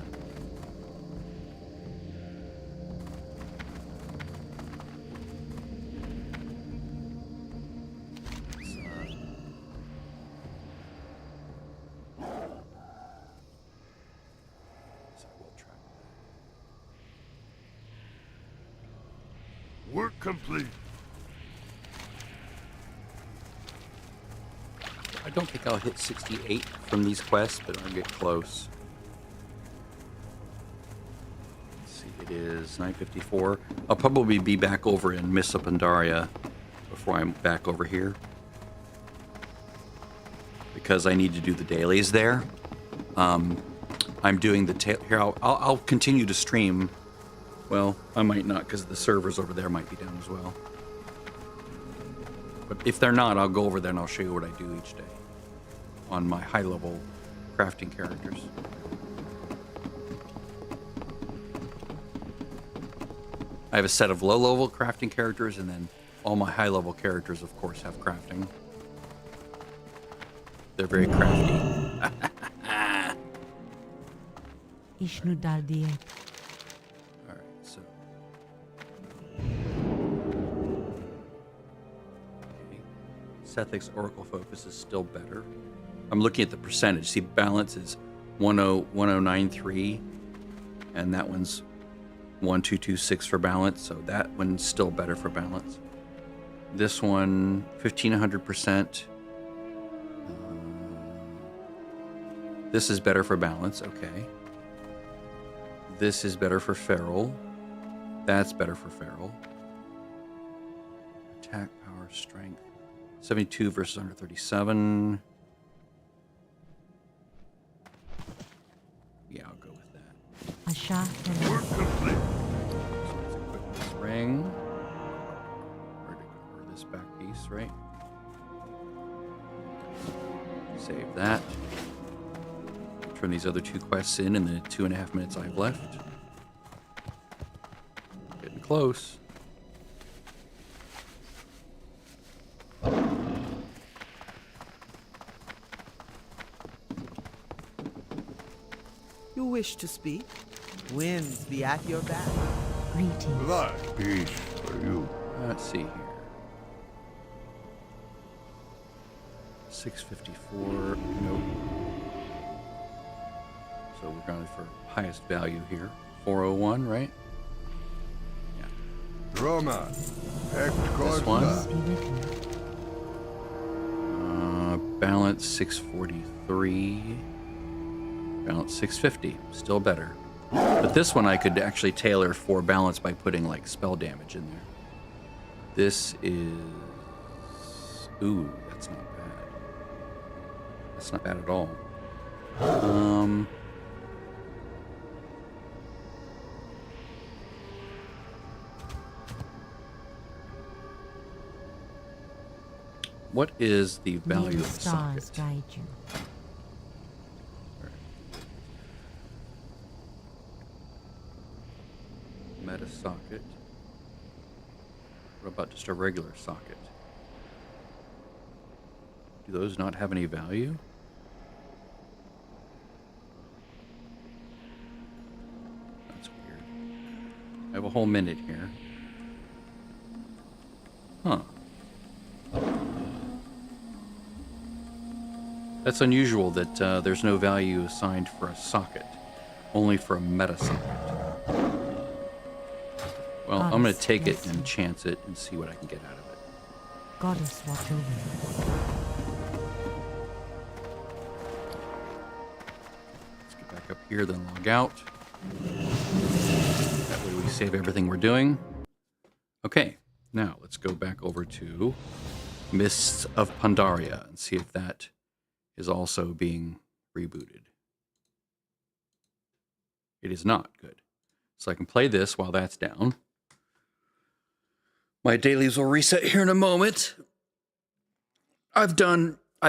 Work complete. I don't think I'll hit 68 from these quests, but I'll get close. Let's see, it is 9:54. I'll probably be back over in Missa Pandaria before I'm back over here, because I need to do the dailies there. I'm doing the here. I'll continue to stream. Well, I might not, because the servers over there might be down as well. But if they're not, I'll go over there and I'll show you what I do each day on my high-level crafting characters. I have a set of low-level crafting characters, and then all my high-level characters, of course, have crafting. They're very crafty. Ishnudaldiet. All right, so. Okay. Sethic's Oracle Focus is still better. I'm looking at the percentage. See, balance is 1093, and that one's 1226 for balance, so that one's still better for balance. This one, 1500%. This is better for balance, okay. This is better for feral. That's better for feral. Attack, power, strength. 72 versus 137. Yeah, I'll go with that. Asha Work complete. So let's equip this ring. Or this back piece, right? Save that. Turn these other two quests in the 2.5 minutes I have left. Getting close. You wish to speak? Winds be at your back. greetings. Life, peace for you. Let's see here. 654. Nope. So we're going for highest value here. 401, right? Yeah. Roma. Act This one. Be with you. Balance 643. Balance 650. Still better. But this one I could actually tailor for balance by putting like spell damage in there. This is... Ooh, that's not bad. That's not bad at all. What is the value May the of the stars socket? guide you. Meta socket. What about just a regular socket? Do those not have any value? That's weird. I have a whole minute here. Huh. That's unusual that there's no value assigned for a socket, only for a meta socket. Well, I'm going to take it and chance it and see what I can get out of it. Goddess watch over you. Let's get back up here, then log out. That way we save everything we're doing. Okay, now let's go back over to Mists of Pandaria and see if that is also being rebooted. It is not. Good. So I can play this while that's down. My dailies will reset here in a moment. I've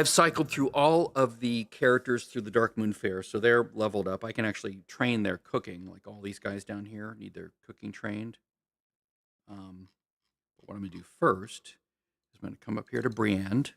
cycled through all of the characters through the Dark Moon Fair, so they're leveled up. I can actually train their cooking, like all these guys down here need their cooking trained. But what I'm going to do first is I'm going to come up here to Briand.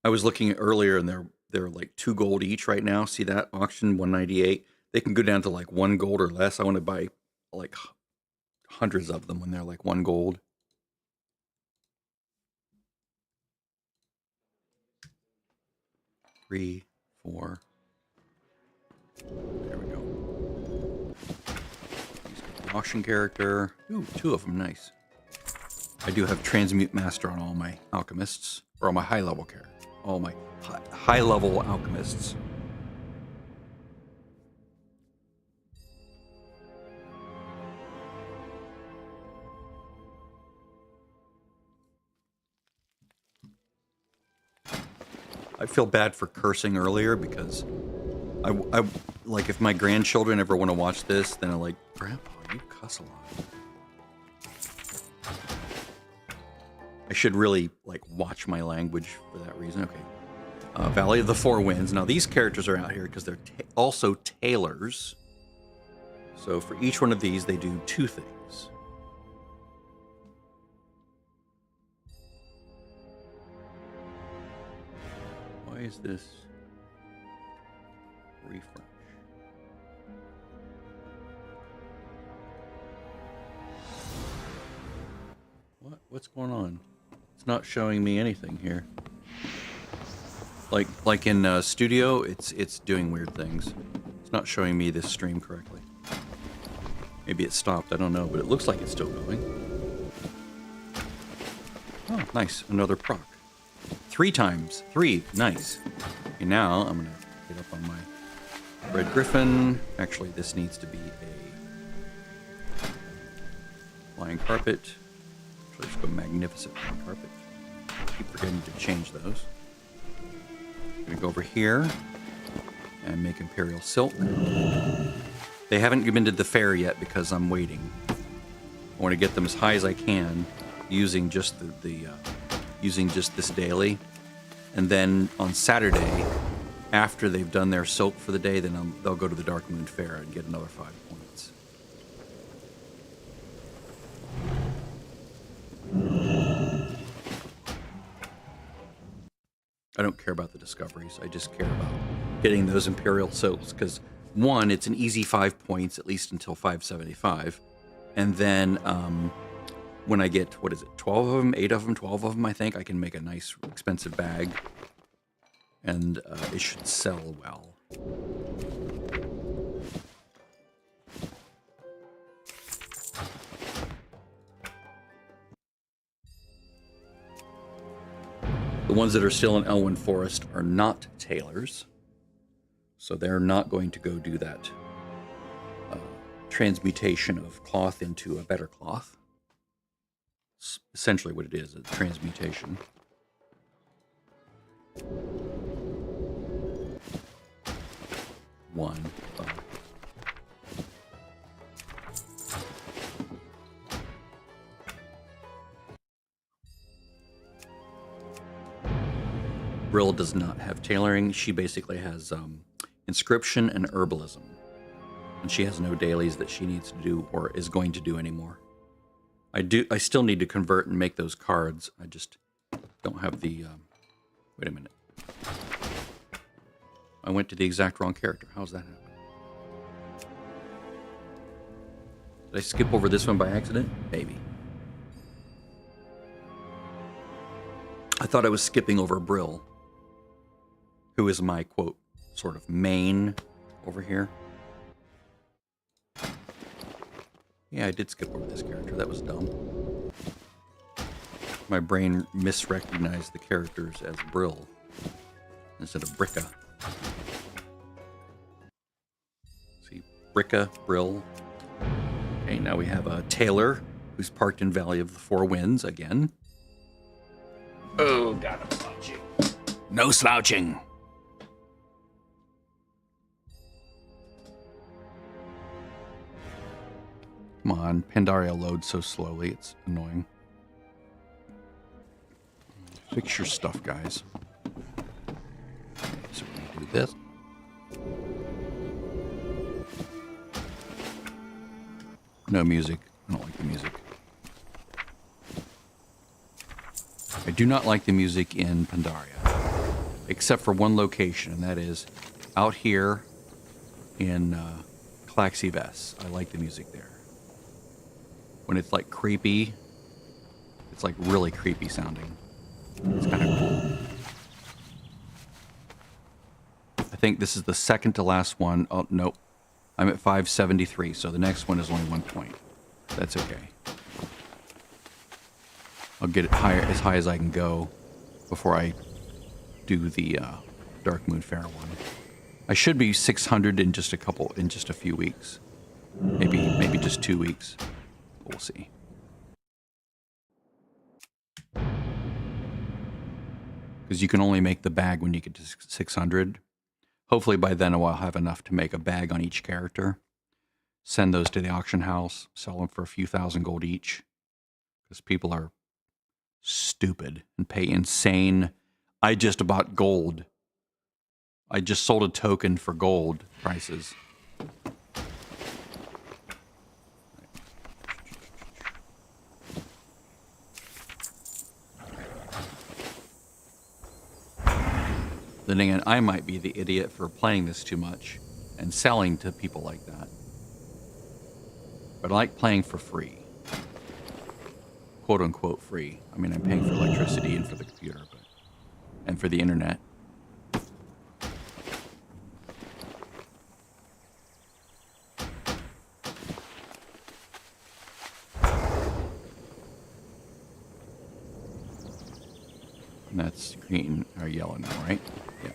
I was looking earlier, and they're like 2 gold each right now. See that auction 198? They can go down to like 1 gold or less. I want to buy like hundreds of them when they're like 1 gold. Three, 4. There we go. Auction character. Ooh, 2 of them. Nice. I do have Transmute Master on all my alchemists, or all my high level characters. All my high level alchemists. I feel bad for cursing earlier because I like if my grandchildren ever want to watch this, then I'm like, Grandpa, you cuss a lot. I should really like watch my language for that reason. Okay. Valley of the Four Winds. Now these characters are out here because they're also tailors. So for each one of these, they do 2 things. Why is this refresh? What's going on? It's not showing me anything here. Like in Studio, it's doing weird things. It's not showing me this stream correctly. Maybe it stopped. I don't know, but it looks like it's still going. Oh, nice, another proc. 3 times. 3. Nice. Okay, now I'm going to get up on my Red Griffin. Actually, this needs to be a Flying Carpet. Actually, let's go Magnificent Flying Carpet. Keep forgetting to change those. I'm going to go over here and make Imperial Silk. They haven't been to the fair yet because I'm waiting. I want to get them as high as I can using just using just this daily, and then on Saturday, after they've done their silk for the day, then they'll go to the Dark Moon Fair and get another 5 points. I don't care about the discoveries. I just care about getting those Imperial Silks because, 1, it's an easy 5 points, at least until 575, and then when I get, 12 of them, 8 of them, 12 of them, I think, I can make a nice, expensive bag. And it should sell well. The ones that are still in Elwyn Forest are not tailors. So they're not going to go do that transmutation of cloth into a better cloth. Essentially what it is, a transmutation. One. Brill does not have tailoring. She basically has inscription and herbalism. And she has no dailies that she needs to do or is going to do anymore. I still need to convert and make those cards. I just don't have the, wait a minute. I went to the exact wrong character. How's that happen? Did I skip over this one by accident? Maybe. I thought I was skipping over Brill, who is my, quote, sort of main over here. Yeah, I did skip over this character. That was dumb. My brain misrecognized the characters as Brill instead of Bricka. See, Bricka, Brill. Okay, now we have a Tailor who's parked in Valley of the Four Winds again. Oh, got him slouching. No slouching. Come on, Pandaria loads so slowly, it's annoying. Fix your stuff, guys. Okay, so we're gonna do this. No music. I don't like the music. I do not like the music in Pandaria, except for one location, and that is out here in Claxivess. I like the music there. when it's like creepy. It's like really creepy sounding. It's kind of cool. I think this is the second to last one. Oh, nope. I'm at 573, so the next one is only 1 point. That's okay. I'll get it higher, as high as I can go before I do the Dark Moon Fair one. I should be 600 in just a few weeks. Maybe just 2 weeks. We'll see. Because you can only make the bag when you get to 600. Hopefully by then I'll have enough to make a bag on each character. Send those to the auction house. Sell them for a few thousand gold each. Because people are stupid and pay insane. I just bought gold. I just sold a token for gold prices. Then again, I might be the idiot for playing this too much and selling to people like that. But I like playing for free. Quote unquote free. I mean, I'm paying for electricity and for the computer, and for the internet. And that's green or yellow now, right? Yeah.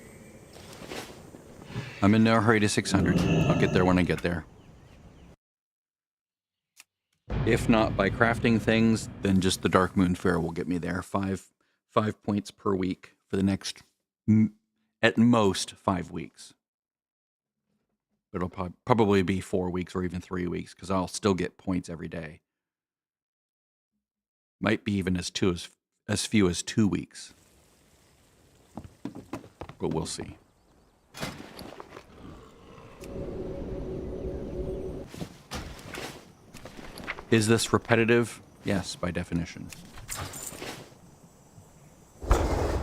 I'm in no hurry to 600. I'll get there when I get there. If not by crafting things, then just the Dark Moon Fair will get me there. Five points per week for the next, at most, 5 weeks. But it'll probably be 4 weeks or even 3 weeks because I'll still get points every day. Might be even as few as 2 weeks. But we'll see. Is this repetitive? Yes, by definition.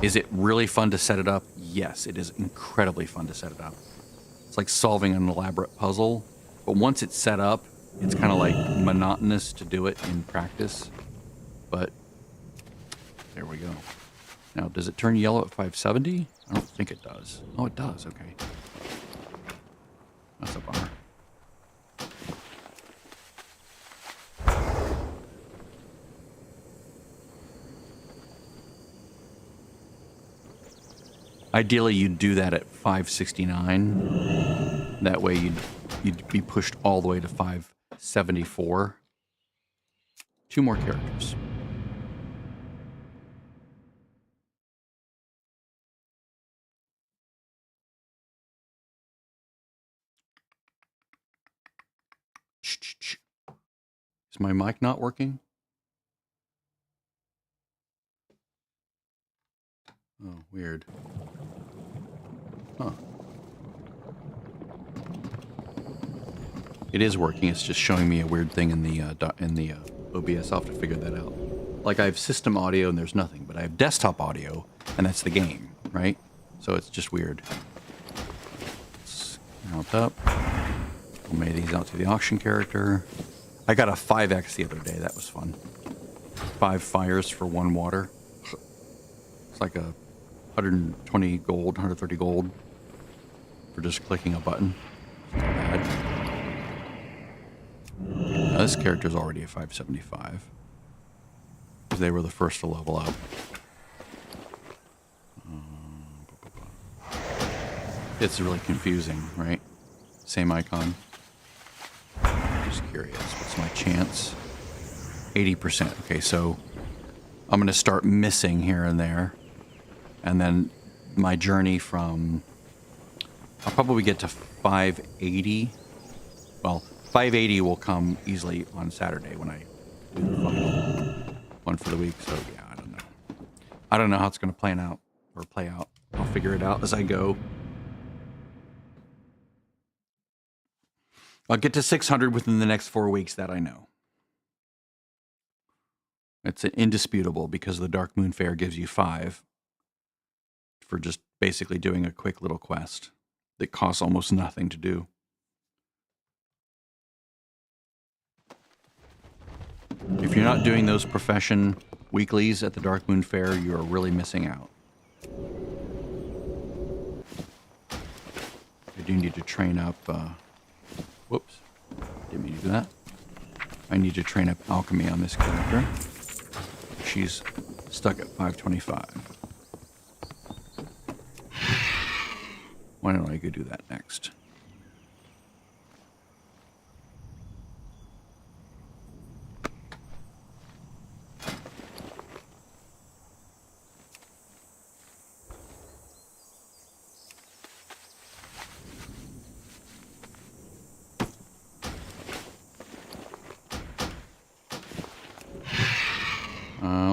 Is it really fun to set it up? Yes, it is incredibly fun to set it up. It's like solving an elaborate puzzle, but once it's set up, it's kind of like monotonous to do it in practice. But there we go. Now, does it turn yellow at 570? I don't think it does. Oh, it does. Okay. That's a bummer. Ideally, you'd do that at 569. That way, you'd be pushed all the way to 574. 2 more characters. Is my mic not working? Oh, weird. Huh. It is working. It's just showing me a weird thing in the OBS. I'll have to figure that out. Like I have system audio and there's nothing, but I have desktop audio and that's the game, right? So it's just weird. Let's count up. We'll make these out to the auction character. I got a 5x the other day. That was fun. 5 fires for 1 water. It's like a 120 gold, 130 gold for just clicking a button. Not bad. Now this character's already a 575 because they were the first to level up. It's really confusing, right? Same icon. Just curious, what's my chance? 80%. Okay, so I'm going to start missing here and there. And then my journey from, I'll probably get to 580. Well, 580 will come easily on Saturday when I do the final one for the week. So yeah, I don't know. I don't know how it's going to play out. I'll figure it out as I go. I'll get to 600 within the next 4 weeks, that I know. It's indisputable because the Dark Moon Fair gives you 5 for just basically doing a quick little quest that costs almost nothing to do. If you're not doing those profession weeklies at the Dark Moon Fair, you are really missing out. I do need to train up, whoops, didn't mean to do that. I need to train up alchemy on this character. She's stuck at 525. Why don't I go do that next?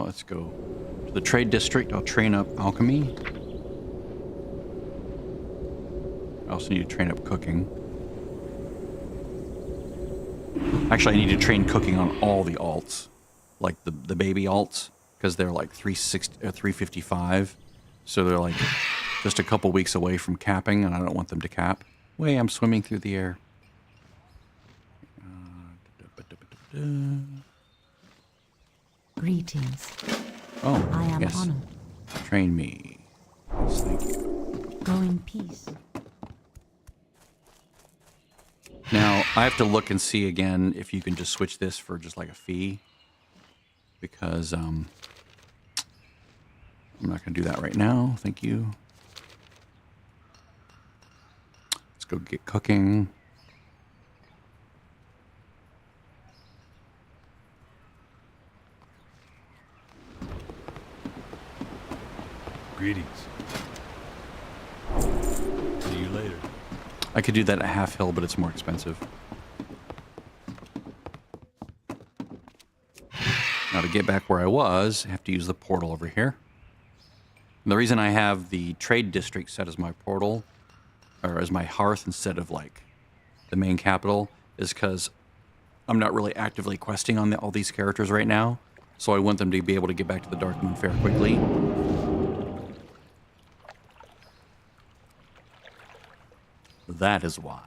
Let's go to the trade district. I'll train up alchemy. I also need to train up cooking. Actually, I need to train cooking on all the alts, like the baby alts, because they're like 360 or 355. So they're like just a couple weeks away from capping, and I don't want them to cap. Wait, I'm swimming through the air. Greetings. Oh, I am yes. honored. Train me. Yes, thank you. Go in peace. Now, I have to look and see again if you can just switch this for just like a fee. Because, I'm not going to do that right now. Thank you. Let's go get cooking. Greetings. See you later. I could do that at Half Hill, but it's more expensive. Now to get back where I was, I have to use the portal over here. And the reason I have the trade district set as my portal, or as my hearth instead of like the main capital, is because I'm not really actively questing on all these characters right now. So I want them to be able to get back to the Dark Moon Fair quickly. That is why.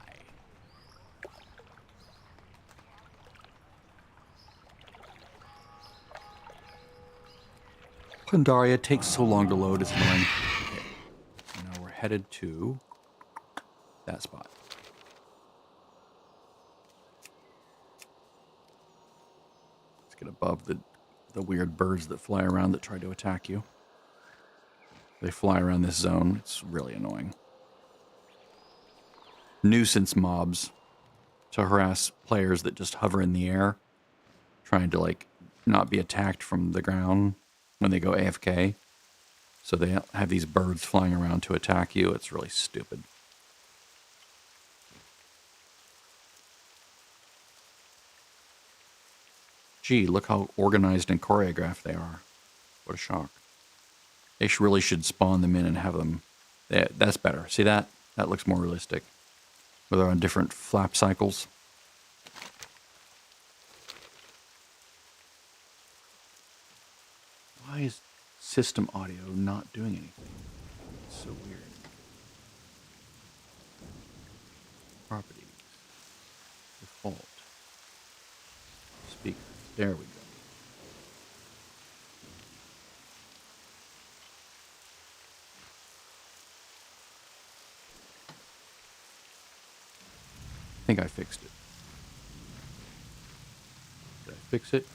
Pandaria takes so long to load, it's annoying. Okay. So now we're headed to that spot. Let's get above the weird birds that fly around that try to attack you. They fly around this zone. It's really annoying. Nuisance mobs to harass players that just hover in the air, trying to like not be attacked from the ground when they go AFK. So they have these birds flying around to attack you. It's really stupid. Gee, look how organized and choreographed they are. What a shock. They really should spawn them in and have them. That's better. See that? That looks more realistic. Where they're on different flap cycles. Why is system audio not doing anything? It's so weird. Properties. Default. Speaker. There we go. I think I fixed it. Did I fix it?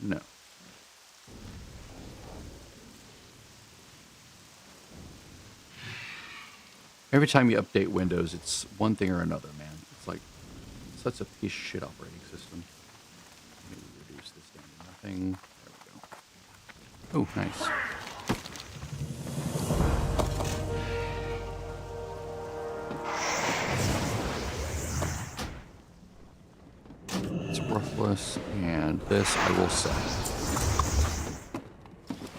No. Every time you update Windows, it's one thing or another, man. It's like such a piece of shit operating system. Maybe reduce this down to nothing. There we go. Oh, nice. It's worthless, and this I will sell.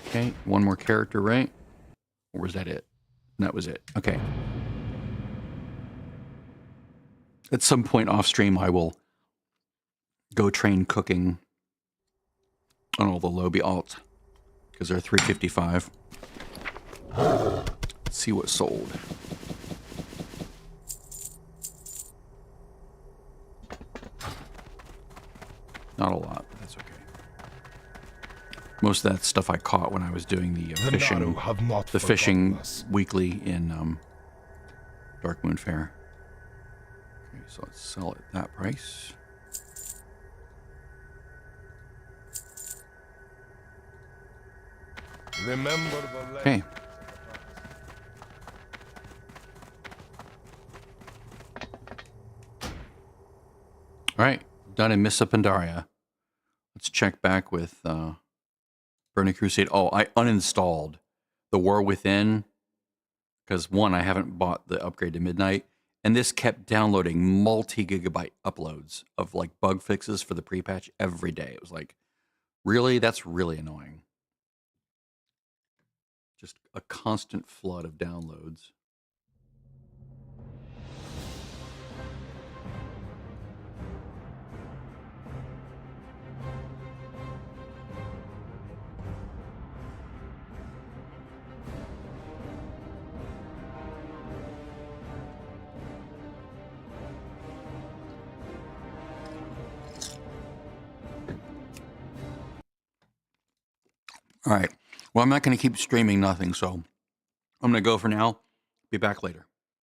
Okay, one more character, right? Or was that it? That was it. Okay. At some point off stream, I will go train cooking on all the lobby alts because they're 355. Let's see what sold. not a lot, but that's okay. Most of that stuff I caught when I was doing the The fishing, Naru have not the forgotten fishing us. weekly in Dark Moon Fair. Okay, so let's sell at that price. Remember the legend. Okay. All right, done in Missa Pandaria. Let's check back with Burning Crusade. Oh, I uninstalled the War Within because one, I haven't bought the upgrade to Midnight, and this kept downloading multi-gigabyte uploads of like bug fixes for the pre-patch every day. It was like, really? That's really annoying. Just a constant flood of downloads. All right. Well, I'm not going to keep streaming nothing, so I'm going to go for now. Be back later.